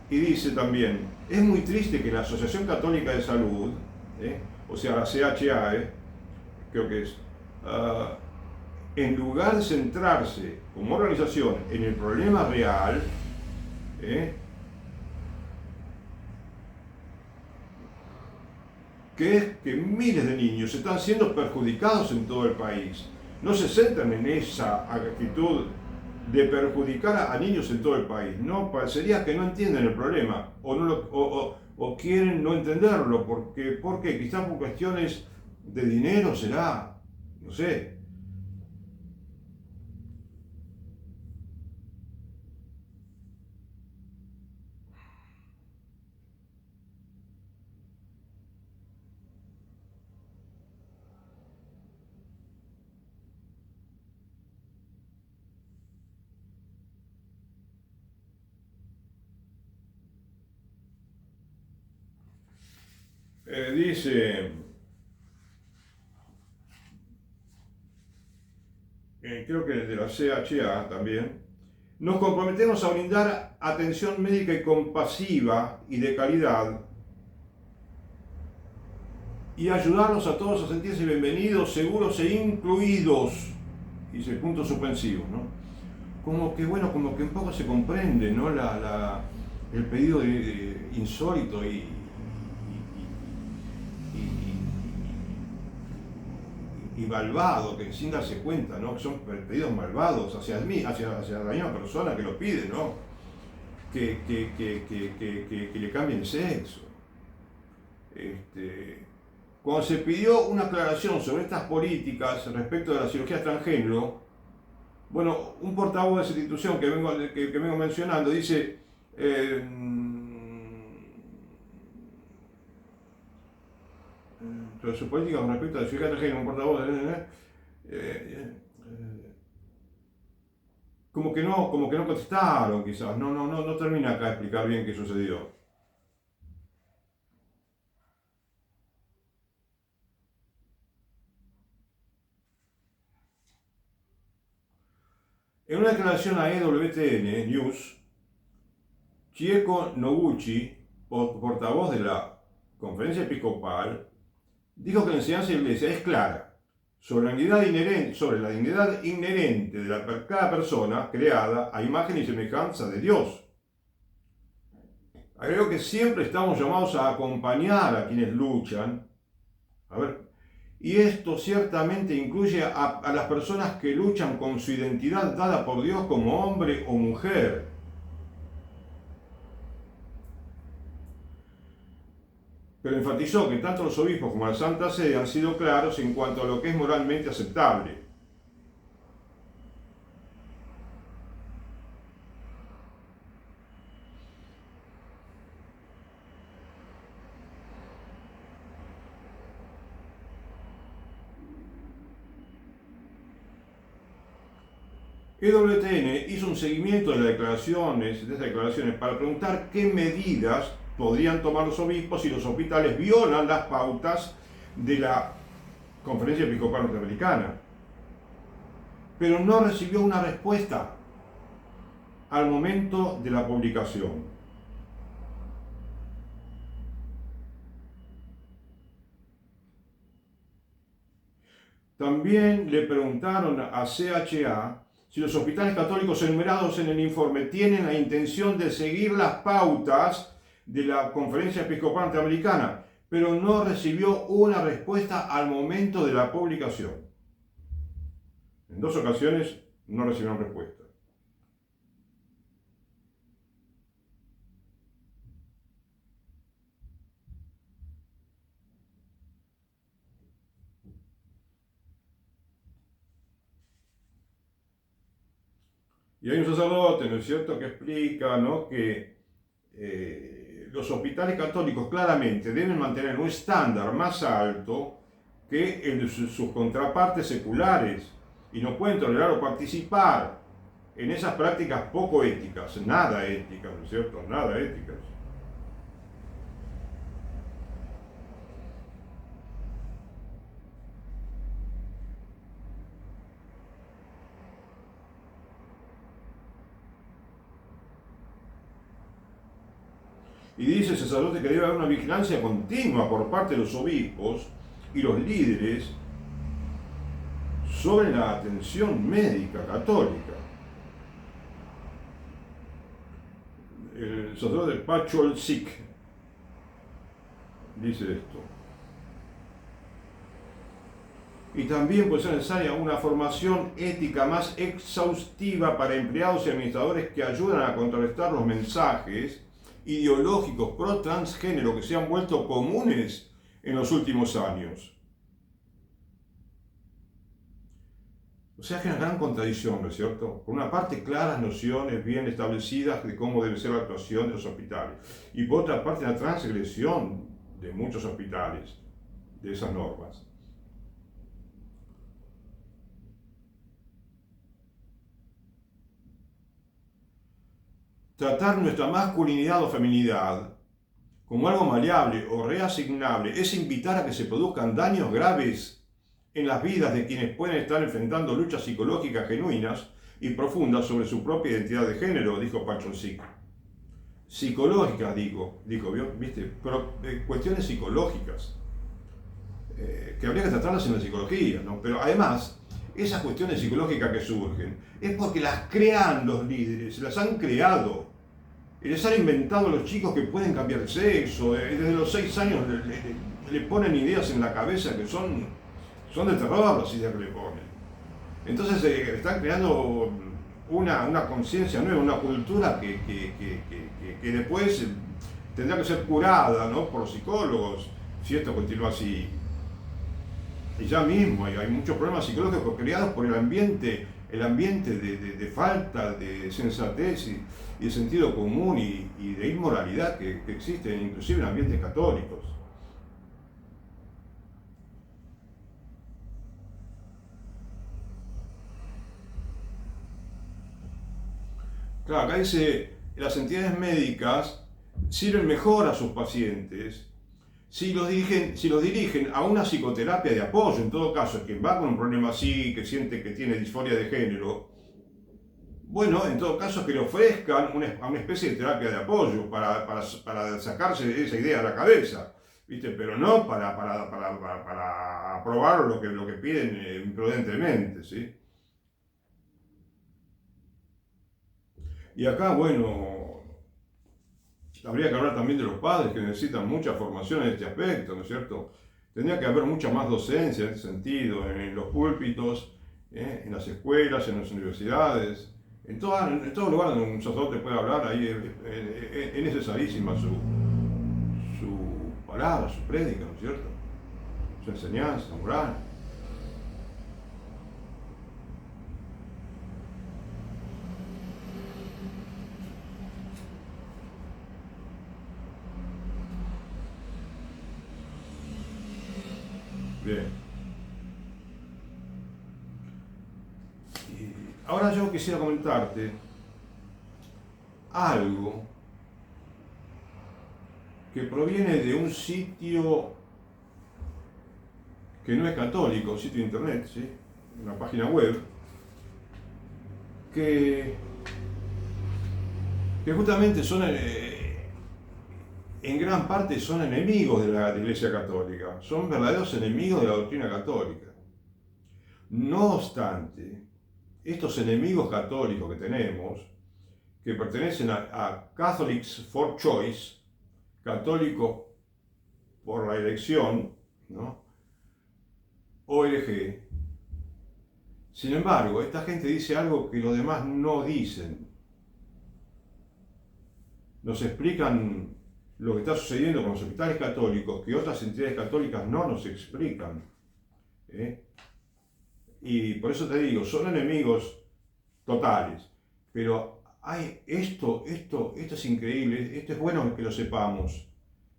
y dice también, es muy triste que la Asociación Católica de Salud, o sea, la CHA, creo que es, en lugar de centrarse como organización en el problema real, que es que miles de niños están siendo perjudicados en todo el país. No se centran en esa actitud de perjudicar a niños en todo el país. No, parecería que no entienden el problema o quieren no entenderlo. ¿Por qué? Quizás por cuestiones de dinero será, no sé. Dice, creo que de la CHA también, nos comprometemos a brindar atención médica y compasiva y de calidad y ayudarlos a todos a sentirse bienvenidos, seguros e incluidos. Dice puntos suspensivos, ¿no? Como que, bueno, como que un poco se comprende, ¿no? El pedido insólito y malvado, que sin darse cuenta, ¿no? Que son pedidos malvados hacia mí, hacia la misma persona que lo pide, ¿no? Que le cambien sexo. Cuando se pidió una aclaración sobre estas políticas respecto de la cirugía transgénero, bueno, un portavoz de esa institución que vengo mencionando dice, sobre su política con respecto a la cirugía transgénero, un portavoz como que no contestaron quizás, no termina acá de explicar bien qué sucedió. En una declaración a EWTN News, Chieko Noguchi, portavoz de la Conferencia Episcopal, dijo que la enseñanza de la Iglesia es clara sobre la dignidad inherente de cada persona creada a imagen y semejanza de Dios. Creo que siempre estamos llamados a acompañar a quienes luchan. Y esto ciertamente incluye a las personas que luchan con su identidad dada por Dios como hombre o mujer. Pero enfatizó que tanto los obispos como la Santa Sede han sido claros en cuanto a lo que es moralmente aceptable. EWTN hizo un seguimiento de esas declaraciones para preguntar qué medidas podrían tomar los obispos si los hospitales violan las pautas de la Conferencia Episcopal Norteamericana. Pero no recibió una respuesta al momento de la publicación. También le preguntaron a CHA si los hospitales católicos enumerados en el informe tienen la intención de seguir las pautas de la Conferencia Episcopal Norteamericana, pero no recibió una respuesta al momento de la publicación. En 2 ocasiones no recibieron respuesta. Y hay un sacerdote, ¿no es cierto?, que explica, ¿no?, que los hospitales católicos claramente deben mantener un estándar más alto que el de sus contrapartes seculares y no pueden tolerar o participar en esas prácticas poco éticas, nada éticas, ¿no es cierto?, nada éticas. Y dice el sacerdote que debe haber una vigilancia continua por parte de los obispos y los líderes sobre la atención médica católica. El sacerdote Pacholczyk dice esto. Y también puede ser necesaria una formación ética más exhaustiva para empleados y administradores que ayudan a contrarrestar los mensajes ideológicos pro-transgénero que se han vuelto comunes en los últimos años. O sea que es una gran contradicción, ¿no es cierto? Por una parte, claras nociones bien establecidas de cómo debe ser la actuación de los hospitales. Y por otra parte, la transgresión de muchos hospitales de esas normas. Tratar nuestra masculinidad o feminidad como algo maleable o reasignable es invitar a que se produzcan daños graves en las vidas de quienes pueden estar enfrentando luchas psicológicas genuinas y profundas sobre su propia identidad de género, dijo Pacholczyk. Psicológicas, dijo, ¿viste? Pero cuestiones psicológicas, que habría que tratarlas en la psicología, ¿no? Pero además, esas cuestiones psicológicas que surgen es porque las crean los líderes, las han creado. Y les han inventado a los chicos que pueden cambiar de sexo, desde los 6 años le ponen ideas en la cabeza que son de terror las ideas que le ponen. Entonces están creando una conciencia nueva, una cultura que después tendrá que ser curada, ¿no?, por los psicólogos, si esto continúa así. Y ya mismo hay muchos problemas psicológicos creados por el ambiente de falta de sensatez y de sentido común y de inmoralidad que existe inclusive en ambientes católicos. Claro, acá dice, las entidades médicas sirven mejor a sus pacientes si los dirigen a una psicoterapia de apoyo. En todo caso, quien va con un problema así, que siente que tiene disforia de género, bueno, en todo caso que le ofrezcan una especie de terapia de apoyo para sacarse esa idea de la cabeza, ¿viste? Pero no para aprobar lo que piden imprudentemente, ¿sí? Y acá, bueno, habría que hablar también de los padres que necesitan mucha formación en este aspecto, ¿no es cierto? Tendría que haber mucha más docencia en este sentido, en los púlpitos, en las escuelas, en las universidades, en todo lugar donde un sacerdote pueda hablar, ahí es necesarísima su palabra, su prédica, ¿no es cierto? Su enseñanza moral. Bien. Ahora yo quisiera comentarte algo que proviene de un sitio que no es católico, un sitio de internet, ¿sí? Una página web, que, que justamente son, en gran parte son enemigos de la Iglesia Católica, son verdaderos enemigos de la doctrina católica. No obstante, estos enemigos católicos que tenemos, que pertenecen a Catholics for Choice, católicos por la elección, ¿no? OLG. Sin embargo, esta gente dice algo que los demás no dicen. Nos explican lo que está sucediendo con los hospitales católicos, que otras entidades católicas no nos explican. Y por eso te digo, son enemigos totales. Pero hay esto es increíble, esto es bueno que lo sepamos.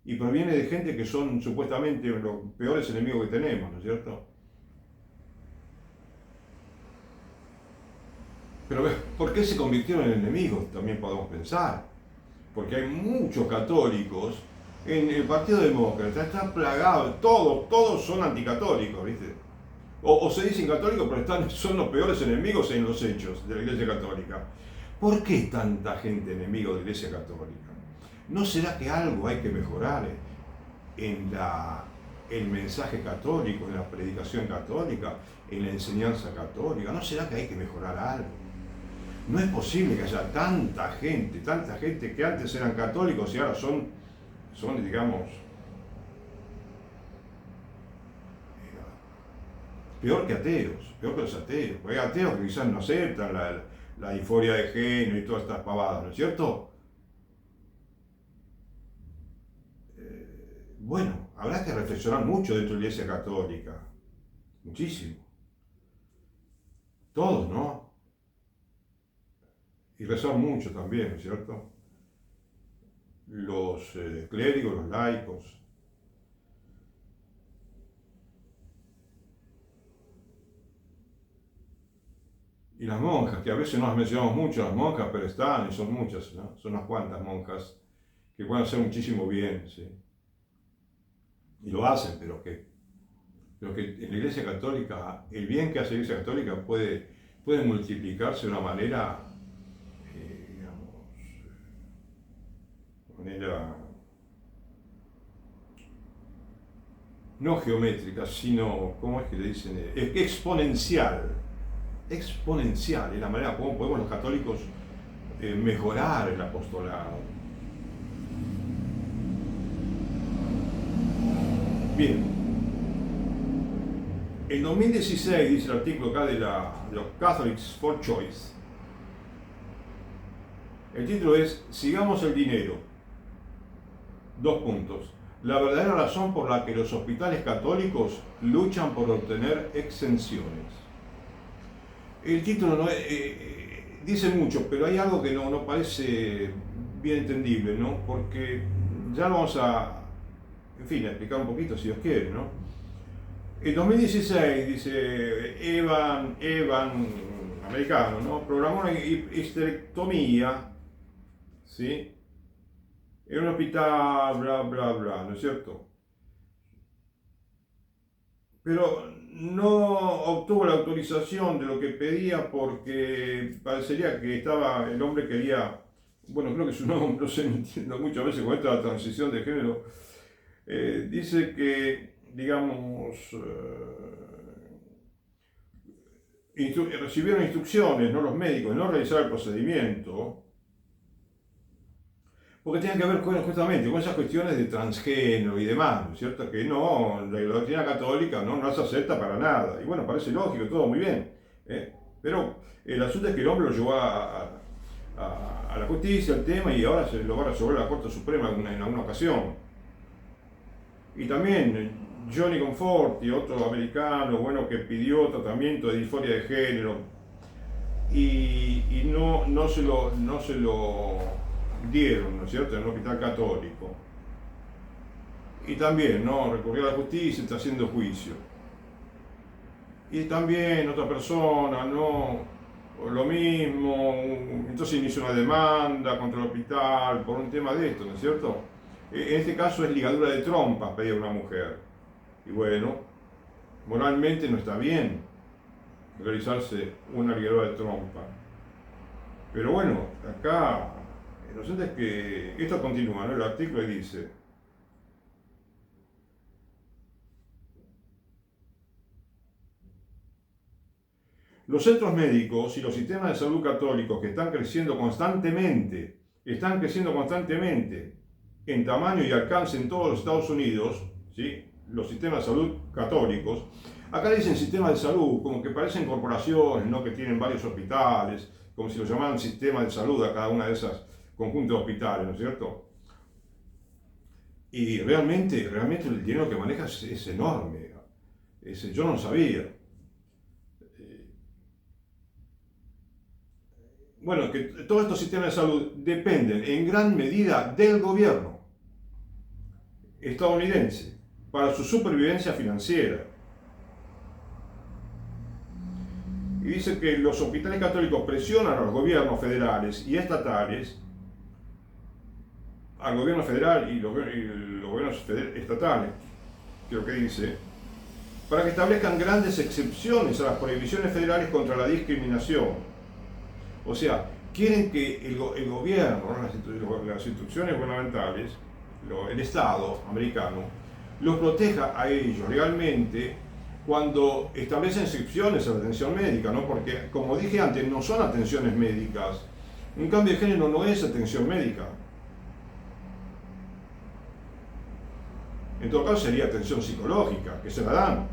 Y proviene de gente que son supuestamente los peores enemigos que tenemos, ¿no es cierto? Pero ¿por qué se convirtieron en enemigos? También podemos pensar. Porque hay muchos católicos en el Partido Demócrata, está plagado, todos son anticatólicos, ¿viste? O se dicen católicos, pero son los peores enemigos en los hechos de la Iglesia Católica. ¿Por qué tanta gente enemigo de la Iglesia Católica? ¿No será que algo hay que mejorar en el mensaje católico, en la predicación católica, en la enseñanza católica? ¿No será que hay que mejorar algo? No es posible que haya tanta gente que antes eran católicos y ahora son digamos, peor que los ateos. Porque hay ateos que quizás no aceptan la disforia de género y todas estas pavadas, ¿no es cierto? Bueno, habrá que reflexionar mucho dentro de la Iglesia Católica. Muchísimo. Todos, ¿no? Y rezar mucho también, ¿no es cierto? Los clérigos, los laicos. Y las monjas, que a veces no las mencionamos mucho, las monjas, pero están, y son muchas, ¿no? Son unas cuantas monjas que pueden hacer muchísimo bien, ¿sí? Y lo hacen, pero que en la Iglesia Católica, el bien que hace la Iglesia Católica puede multiplicarse de una manera, no geométrica, sino, ¿cómo es que le dicen? Exponencial. Exponencial, es la manera como podemos los católicos mejorar el apostolado. Bien. En 2016, dice el artículo acá de los Catholics for Choice, el título es "Sigamos el dinero". 2 puntos. La verdadera razón por la que los hospitales católicos luchan por obtener exenciones. El título no dice mucho, pero hay algo que no parece bien entendible, ¿no? Porque ya lo vamos a explicar un poquito si Dios quiere, ¿no? En 2016, dice Evan, americano, ¿no? Programó una histerectomía, ¿sí? En un hospital, bla, bla, bla, ¿no es cierto? Pero no obtuvo la autorización de lo que pedía porque parecería que el hombre quería, bueno, creo que su nombre, no sé, no entiendo muchas veces con esta transición de género, dice que, digamos, recibieron instrucciones, no los médicos, de no realizar el procedimiento, porque tiene que ver justamente con esas cuestiones de transgénero y demás, ¿no es cierto? Que no, la doctrina católica no se acepta para nada. Y bueno, parece lógico, todo muy bien. Pero el asunto es que el hombre lo llevó a la justicia, el tema, y ahora se lo va a resolver la Corte Suprema en alguna ocasión. Y también Johnny Conforti, otro americano, bueno, que pidió tratamiento de disforia de género y no se lo dieron, ¿no es cierto?, en un hospital católico. Y también, ¿no?, recurrió a la justicia y está haciendo juicio. Y también otra persona, ¿no?, por lo mismo, entonces inició una demanda contra el hospital por un tema de esto, ¿no es cierto? En este caso es ligadura de trompas, pedía una mujer. Y bueno, moralmente no está bien realizarse una ligadura de trompa. Pero bueno, acá, lo cierto es que esto continúa, ¿no? El artículo dice: los centros médicos y los sistemas de salud católicos que están creciendo constantemente en tamaño y alcance en todos los Estados Unidos, ¿sí? Los sistemas de salud católicos, acá dicen sistemas de salud, como que parecen corporaciones, ¿no? Que tienen varios hospitales, como si lo llamaran sistema de salud a cada una de esas conjuntos de hospitales, ¿no es cierto? Y realmente el dinero que maneja es enorme. Yo no lo sabía. Bueno, que todos estos sistemas de salud dependen en gran medida del gobierno estadounidense para su supervivencia financiera. Y dice que los hospitales católicos presionan a los gobiernos federales y estatales, al gobierno federal y los gobiernos estatales, creo que dice, para que establezcan grandes excepciones a las prohibiciones federales contra la discriminación. O sea, quieren que el gobierno, las instituciones gubernamentales, el Estado americano, los proteja a ellos legalmente cuando establecen excepciones a la atención médica, ¿no? Porque, como dije antes, no son atenciones médicas. Un cambio de género no es atención médica. En todo caso sería atención psicológica, que se la dan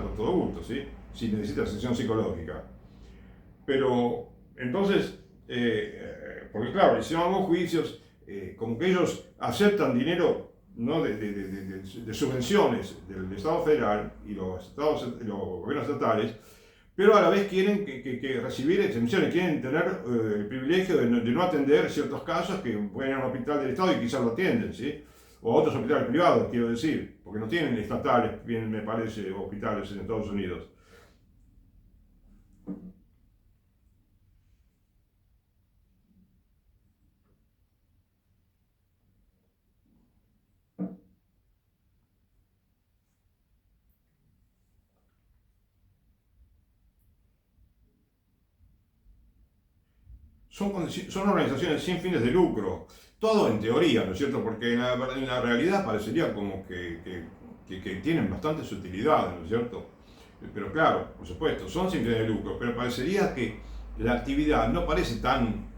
con todo gusto, ¿sí? Si necesita atención psicológica. Pero, entonces, porque claro, hicieron algunos juicios, como que ellos aceptan dinero, ¿no? de subvenciones del Estado federal y los gobiernos estatales, pero a la vez quieren que recibir exenciones, quieren tener el privilegio de no atender ciertos casos que pueden ir a un hospital del Estado y quizás lo atienden, ¿sí? O a otros hospitales privados, quiero decir, porque no tienen estatales, bien me parece, hospitales en Estados Unidos. Son organizaciones sin fines de lucro, todo en teoría, ¿no es cierto? Porque en la realidad parecería como que tienen bastantes utilidades, ¿no es cierto? Pero claro, por supuesto, son sin fines de lucro, pero parecería que la actividad no parece tan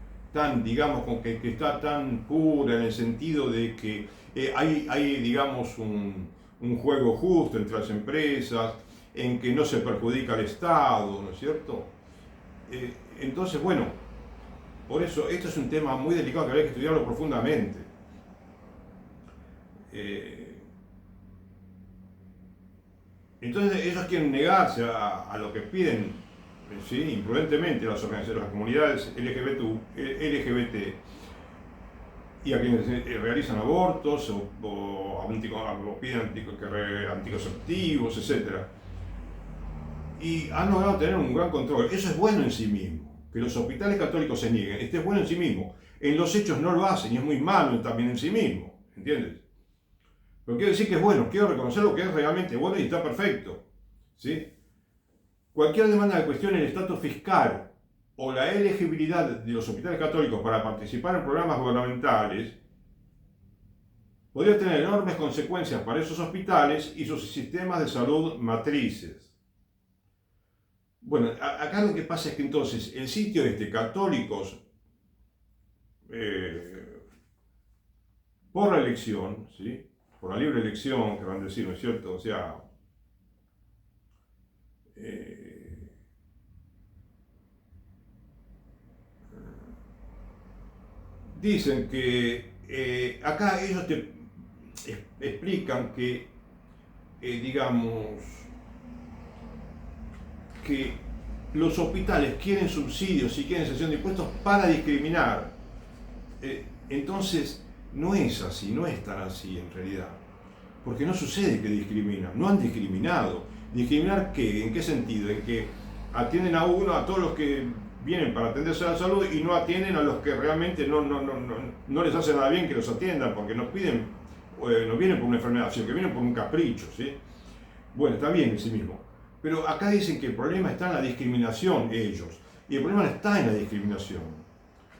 digamos, como que está tan pura en el sentido de que hay digamos, un juego justo entre las empresas, en que no se perjudica al Estado, ¿no es cierto? Entonces, bueno, por eso, esto es un tema muy delicado que habría que estudiarlo profundamente. Entonces ellos quieren negarse a lo que piden, ¿sí? Imprudentemente las organizaciones, las comunidades LGBT y a quienes realizan abortos o piden anticonceptivos, etc. Y han logrado tener un gran control. Eso es bueno en sí mismo. Que los hospitales católicos se nieguen, este es bueno en sí mismo. En los hechos no lo hacen y es muy malo también en sí mismo, ¿entiendes? Pero quiero decir que es bueno, quiero reconocer lo que es realmente bueno y está perfecto, ¿sí? Cualquier demanda que cuestione el estatus fiscal o la elegibilidad de los hospitales católicos para participar en programas gubernamentales podría tener enormes consecuencias para esos hospitales y sus sistemas de salud matrices. Bueno, acá lo que pasa es que entonces el sitio católicos, por la elección, ¿sí? Por la libre elección, que van a decir, ¿no es cierto? O sea, dicen que acá ellos te explican que, digamos, que los hospitales quieren subsidios y quieren exención de impuestos para discriminar. Entonces, no es así, no es tan así en realidad. Porque no sucede que discriminan, no han discriminado. ¿Discriminar qué? ¿En qué sentido? En que atienden a todos los que vienen para atenderse a la salud y no atienden a los que realmente no les hace nada bien que los atiendan, porque nos piden, no vienen por una enfermedad, sino que vienen por un capricho, ¿sí? Bueno, está bien en sí mismo. Pero acá dicen que el problema está en la discriminación, ellos. Y el problema no está en la discriminación,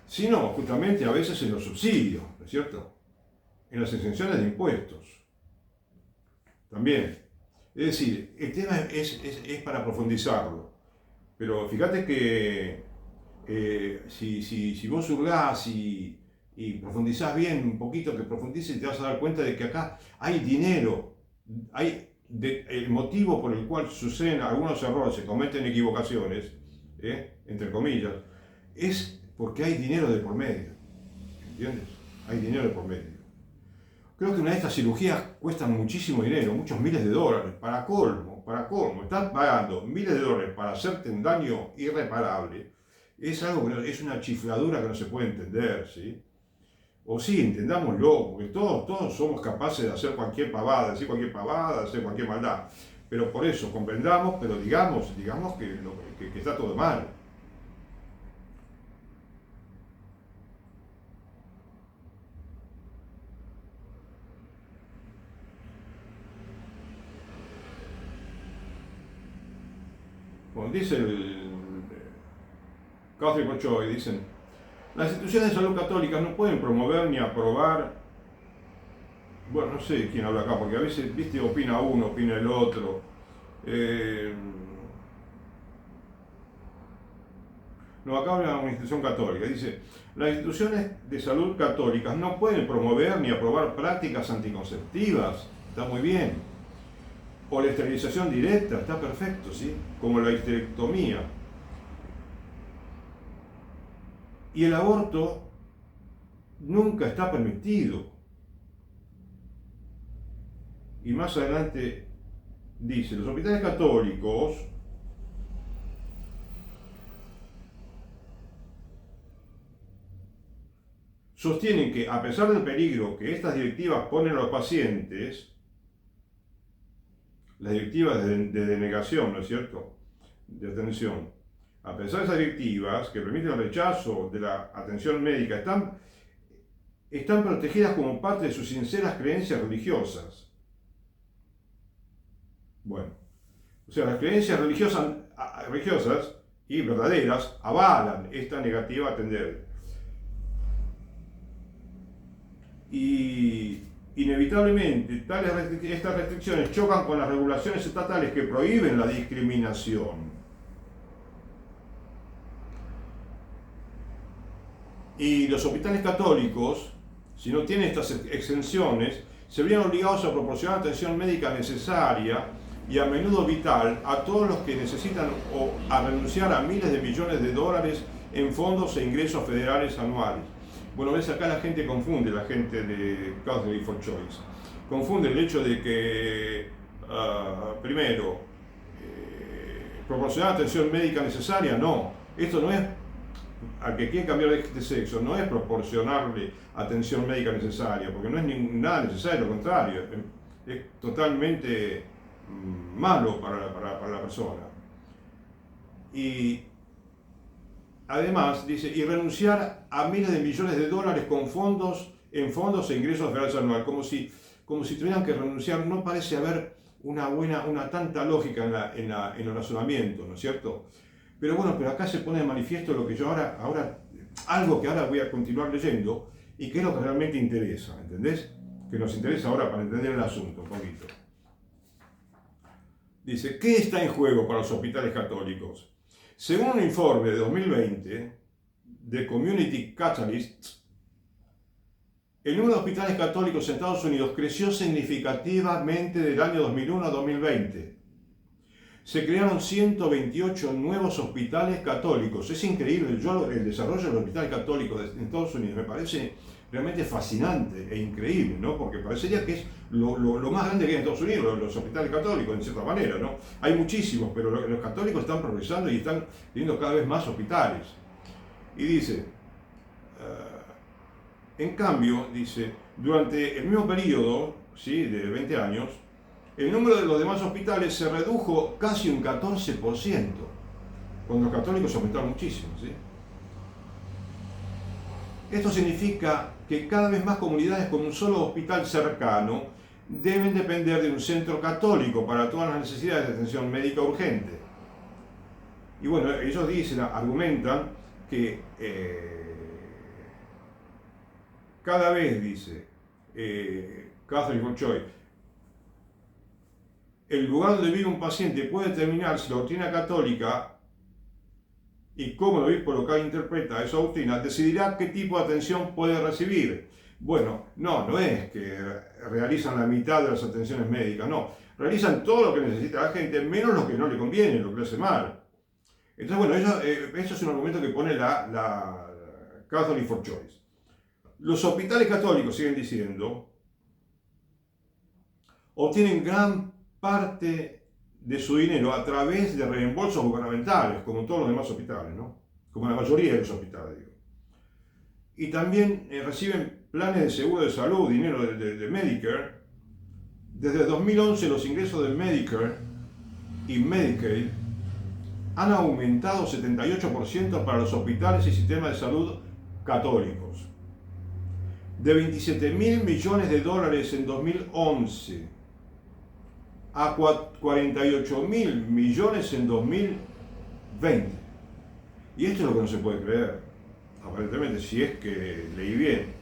sino justamente a veces en los subsidios, ¿no es cierto? En las exenciones de impuestos. También. Es decir, el tema es para profundizarlo. Pero fíjate que si vos hurgás y profundizás bien un poquito, que profundices, te vas a dar cuenta de que acá hay dinero, el motivo por el cual suceden algunos errores, se cometen equivocaciones, entre comillas, es porque hay dinero de por medio, ¿entiendes? Hay dinero de por medio. Creo que una de estas cirugías cuesta muchísimo dinero, muchos miles de dólares, para colmo, están pagando miles de dólares para hacerte un daño irreparable, es algo que es una chifladura que no se puede entender, ¿sí? O sí, entendámoslo, porque todos somos capaces de hacer cualquier pavada, decir cualquier pavada, hacer cualquier maldad. Pero por eso comprendamos, pero digamos que está todo mal. Como dice el Catholic Ochoa, dicen, las instituciones de salud católicas no pueden promover ni aprobar, bueno, no sé quién habla acá, porque a veces, viste, opina uno, opina el otro. No, acá habla una institución católica, dice, las instituciones de salud católicas no pueden promover ni aprobar prácticas anticonceptivas, está muy bien, o la esterilización directa, está perfecto, ¿sí? Como la histerectomía. Y el aborto nunca está permitido. Y más adelante dice, los hospitales católicos sostienen que a pesar del peligro que estas directivas ponen a los pacientes, las directivas de denegación, ¿no es cierto?, de atención, a pesar de esas directivas que permiten el rechazo de la atención médica, están protegidas como parte de sus sinceras creencias religiosas. Bueno, o sea, las creencias religiosas y verdaderas avalan esta negativa a atender. Y inevitablemente estas restricciones chocan con las regulaciones estatales que prohíben la discriminación. Y los hospitales católicos, si no tienen estas exenciones, se verían obligados a proporcionar atención médica necesaria y a menudo vital a todos los que necesitan o a renunciar a miles de millones de dólares en fondos e ingresos federales anuales. Bueno, ves, acá la gente confunde, la gente de Catholic for Choice, confunde el hecho de que, primero, proporcionar atención médica necesaria, no, esto no es, al que quiere cambiar de sexo, no es proporcionarle atención médica necesaria, porque no es nada necesario, lo contrario, es totalmente malo para la persona. Y además, dice, y renunciar a miles de millones de dólares en fondos e ingresos federales anuales, como si tuvieran que renunciar. No parece haber una tanta lógica en el razonamiento, ¿no es cierto? Pero bueno, pero acá se pone de manifiesto lo que yo algo que ahora voy a continuar leyendo, y que es lo que realmente interesa, ¿entendés? Que nos interesa ahora para entender el asunto un poquito. Dice, ¿qué está en juego para los hospitales católicos? Según un informe de 2020 de Community Catalyst, el número de hospitales católicos en Estados Unidos creció significativamente del año 2001 a 2020. Se crearon 128 nuevos hospitales católicos. Es increíble, el desarrollo de los hospitales católicos en Estados Unidos me parece realmente fascinante e increíble, ¿no? Porque parecería que es lo más grande que hay en Estados Unidos, los hospitales católicos, en cierta manera, ¿no? Hay muchísimos, pero los católicos están progresando y están teniendo cada vez más hospitales. Y dice, en cambio, dice, durante el mismo periodo, ¿sí?, de 20 años, el número de los demás hospitales se redujo casi un 14%, cuando los católicos aumentaron muchísimo, ¿sí? Esto significa que cada vez más comunidades con un solo hospital cercano deben depender de un centro católico para todas las necesidades de atención médica urgente. Y bueno, ellos dicen, argumentan que cada vez, dice Catholic for Choice, el lugar donde vive un paciente puede determinar si la doctrina católica y cómo el obispo local interpreta esa doctrina, decidirá qué tipo de atención puede recibir. Bueno, no es que realizan la mitad de las atenciones médicas, no. Realizan todo lo que necesita la gente, menos lo que no le conviene, lo que le hace mal. Entonces, bueno, eso es un argumento que pone la Catholic for Choice. Los hospitales católicos, siguen diciendo, obtienen gran parte de su dinero a través de reembolsos gubernamentales, como todos los demás hospitales, ¿no? Como la mayoría de los hospitales, digo. Y también reciben planes de seguro de salud, dinero de Medicare. Desde 2011 los ingresos de Medicare y Medicaid han aumentado 78% para los hospitales y sistemas de salud católicos. De 27 mil millones de dólares en 2011 a 48 mil millones en 2020. Y esto es lo que no se puede creer, aparentemente, si es que leí bien.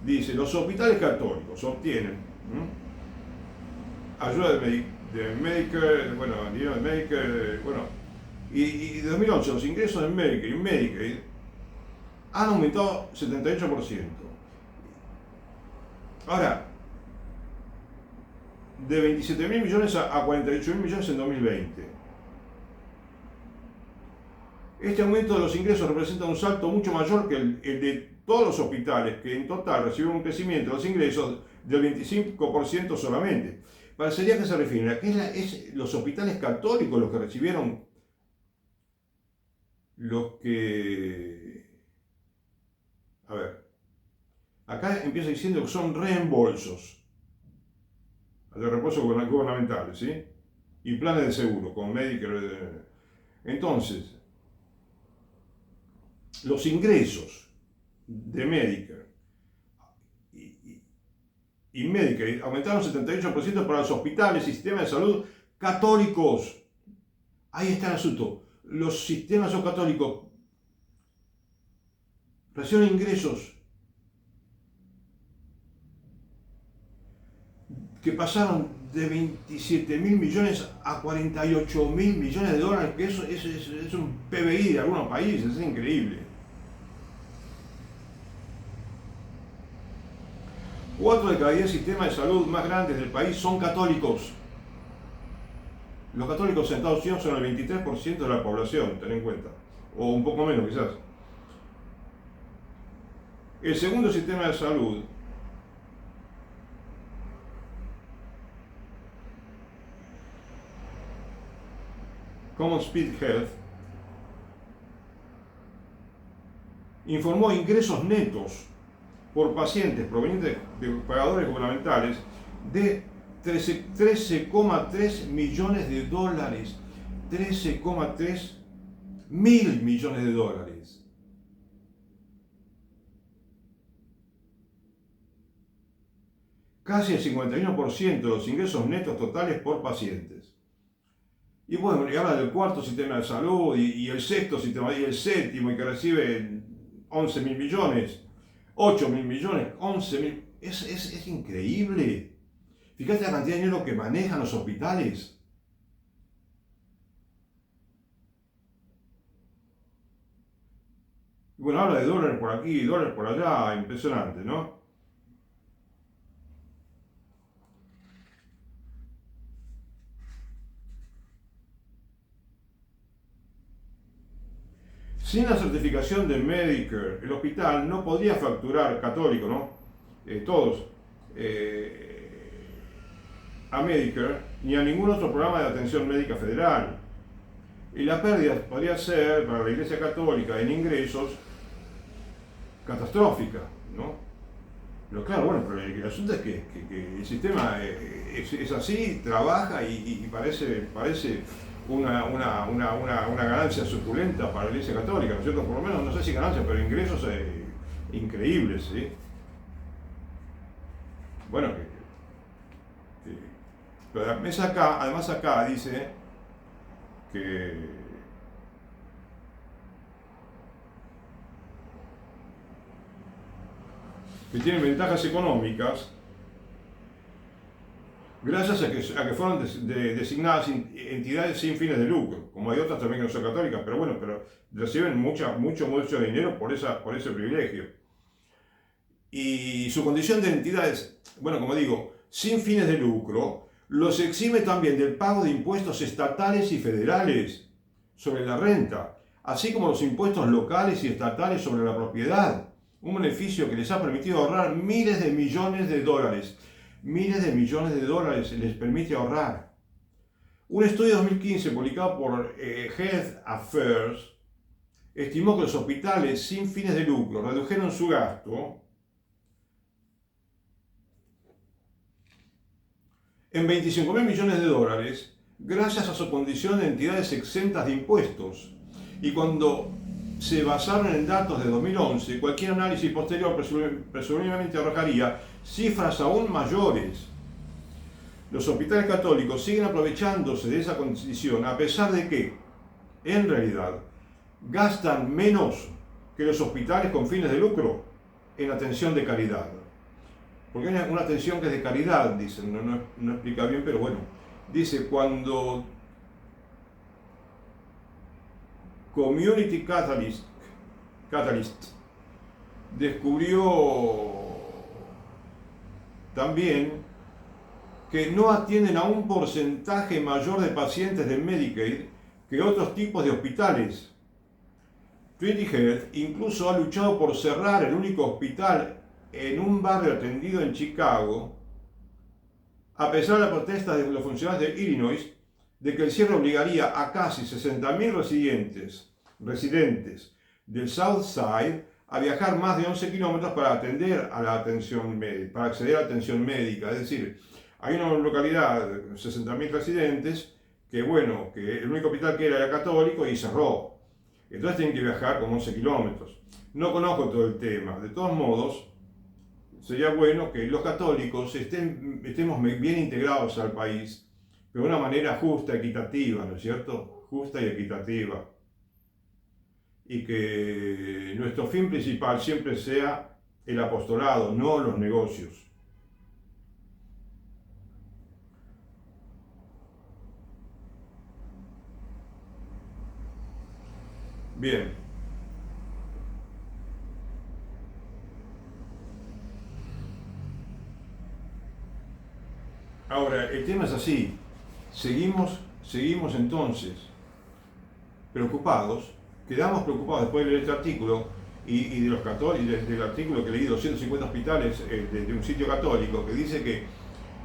Dice, los hospitales católicos obtienen ayuda de Medicare, bueno, dinero de Medicare, bueno, y de 2011 los ingresos de Medicare y Medicaid han aumentado 78%. Ahora, de 27 mil millones a 48 mil millones en 2020. Este aumento de los ingresos representa un salto mucho mayor que el de todos los hospitales, que en total recibieron un crecimiento de los ingresos del 25% solamente. Parecería que se refiere a que es los hospitales católicos los que recibieron, los que... A ver, acá empieza diciendo que son reembolsos de reembolsos gubernamentales, ¿sí? Y planes de seguro, con Medicare. Entonces, los ingresos de Medicare y Medicaid aumentaron 78% para los hospitales y sistemas de salud católicos. Ahí está el asunto. Los sistemas católicos reciben ingresos que pasaron de 27 mil millones a 48 mil millones de dólares, que eso es un PBI de algunos países, es increíble. 4 de cada 10 sistemas de salud más grandes del país son católicos. Los católicos en Estados Unidos son el 23% de la población, ten en cuenta, o un poco menos quizás. El segundo sistema de salud Common Speed Health, informó ingresos netos por pacientes provenientes de pagadores gubernamentales de 13,3 millones de dólares. 13,3 mil millones de dólares. Casi el 51% de los ingresos netos totales por pacientes. Y bueno, y habla del cuarto sistema de salud y el sexto sistema, y el séptimo, y que recibe 11 mil millones, 8 mil millones, 11 mil. Es increíble. Fíjate la cantidad de dinero que manejan los hospitales. Bueno, habla de dólares por aquí, dólares por allá, impresionante, ¿no? Sin la certificación de Medicare, el hospital no podría facturar, católico, ¿no? Todos, a Medicare, ni a ningún otro programa de atención médica federal. Y la pérdida podría ser, para la Iglesia Católica, en ingresos, catastrófica, ¿no? Pero claro, bueno, pero el asunto es que el sistema es así, trabaja y parece una ganancia suculenta para la Iglesia Católica, ¿no es cierto? Por lo menos, no sé si ganancia, pero ingresos increíbles, ¿sí? Bueno, pero además acá dice que tienen ventajas económicas gracias a que fueron designadas entidades sin fines de lucro, como hay otras también que no son católicas, pero bueno, pero reciben mucho dinero por ese privilegio. Y su condición de entidades, bueno, como digo, sin fines de lucro, los exime también del pago de impuestos estatales y federales sobre la renta, así como los impuestos locales y estatales sobre la propiedad, un beneficio que les ha permitido ahorrar miles de millones de dólares. Miles de millones de dólares les permite ahorrar. Un estudio de 2015 publicado por Health Affairs estimó que los hospitales sin fines de lucro redujeron su gasto en 25.000 millones de dólares gracias a su condición de entidades exentas de impuestos. Y cuando se basaron en datos de 2011, cualquier análisis posterior presumiblemente arrojaría cifras aún mayores. Los hospitales católicos siguen aprovechándose de esa condición a pesar de que, en realidad, gastan menos que los hospitales con fines de lucro en atención de caridad. Porque hay una atención que es de caridad, dicen, no explica bien, pero bueno. Dice, cuando Community Catalyst descubrió también que no atienden a un porcentaje mayor de pacientes de Medicaid que otros tipos de hospitales. Trinity Health incluso ha luchado por cerrar el único hospital en un barrio atendido en Chicago, a pesar de la protesta de los funcionarios de Illinois de que el cierre obligaría a casi 60.000 residentes del South Side a viajar más de 11 kilómetros para acceder a la atención médica. Es decir, hay una localidad de 60.000 residentes que, bueno, que el único hospital que era católico y cerró. Entonces tienen que viajar como 11 kilómetros. No conozco todo el tema. De todos modos, sería bueno que los católicos estemos bien integrados al país, pero de una manera justa, equitativa, ¿no es cierto? Justa y equitativa. Y que nuestro fin principal siempre sea el apostolado, no los negocios. Bien. Ahora, el tema es así. Seguimos entonces preocupados, quedamos preocupados después de leer este artículo y de los católicos, del artículo que leí, 250 hospitales de un sitio católico, que dice que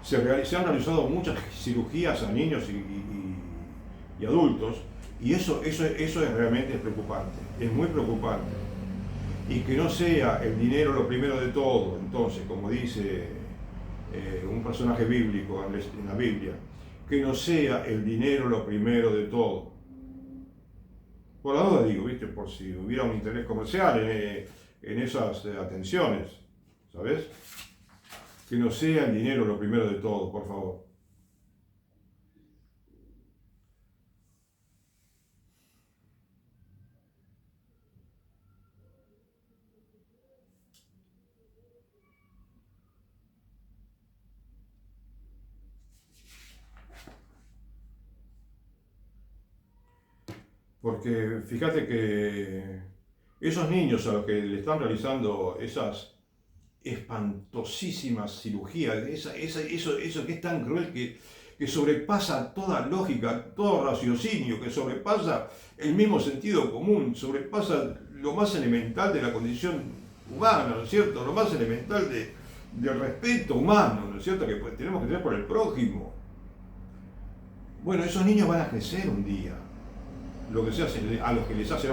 se han realizado muchas cirugías a niños y adultos, y eso es realmente preocupante, es muy preocupante. Y que no sea el dinero lo primero de todo, entonces, como dice un personaje bíblico en la Biblia, que no sea el dinero lo primero de todo. Por la duda digo, ¿viste? Por si hubiera un interés comercial en esas atenciones, ¿sabes? Que no sea el dinero lo primero de todo, por favor. Porque fíjate que esos niños a los que le están realizando esas espantosísimas cirugías, eso que es tan cruel que sobrepasa toda lógica, todo raciocinio, que sobrepasa el mismo sentido común, sobrepasa lo más elemental de la condición humana, ¿no es cierto? Lo más elemental del respeto humano, ¿no es cierto? Que pues, tenemos que tener por el prójimo. Bueno, esos niños van a crecer un día. Lo que se hace, a los que les hacen,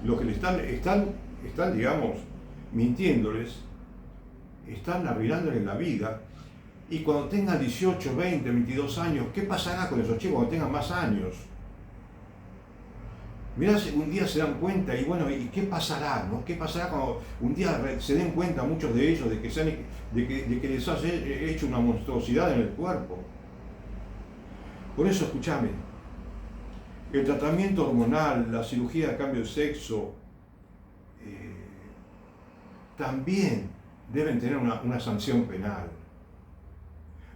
los que le están, digamos, mintiéndoles, están arruinándoles la vida. Y cuando tengan 18, 20, 22 años, ¿qué pasará con esos chicos cuando tengan más años? Mirá, un día se dan cuenta y bueno, ¿y qué pasará? ¿No? ¿Qué pasará cuando un día se den cuenta muchos de ellos de que, de que les has hecho una monstruosidad en el cuerpo? Por eso, escúchame, el tratamiento hormonal, la cirugía de cambio de sexo, eh, también deben tener una sanción penal.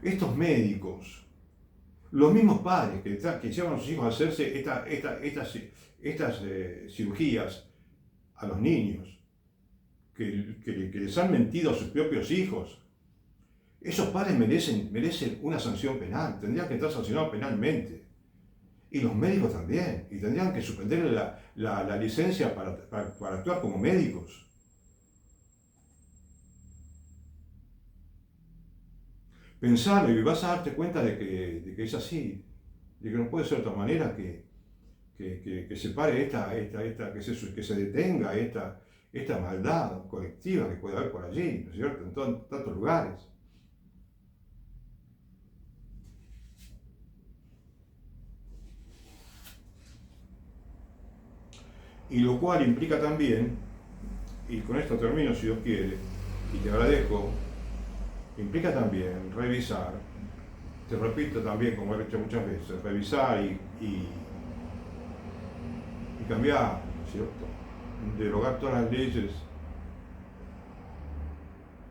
Estos médicos, los mismos padres que llevan a sus hijos a hacerse estas cirugías a los niños, que les han mentido a sus propios hijos, esos padres merecen una sanción penal, tendrían que estar sancionados penalmente. Y los médicos también, y tendrían que suspenderle la licencia para actuar como médicos. Pensarlo y vas a darte cuenta de que es así, de que no puede ser de otra manera que se pare que se detenga esta maldad colectiva que puede haber por allí, ¿no es cierto? En tantos lugares. Y lo cual implica también, y con esto termino si Dios quiere, y te agradezco, implica también revisar, te repito también como he hecho muchas veces, revisar y cambiar, ¿no es cierto? Derogar todas las leyes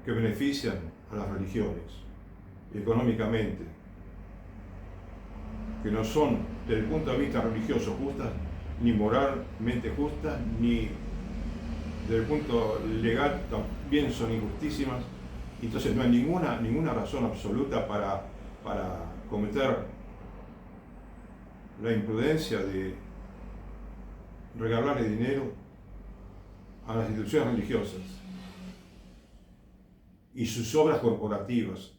que benefician a las religiones económicamente, que no son desde el punto de vista religioso justas, ni moralmente justas, ni desde el punto legal también son injustísimas. Entonces no hay ninguna razón absoluta para cometer la imprudencia de regalarle dinero a las instituciones religiosas y sus obras corporativas.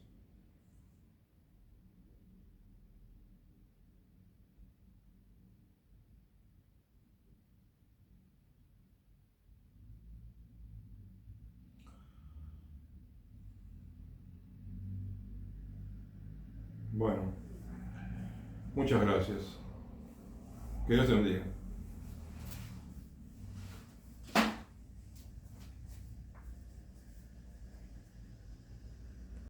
Bueno, muchas gracias. Que Dios te bendiga.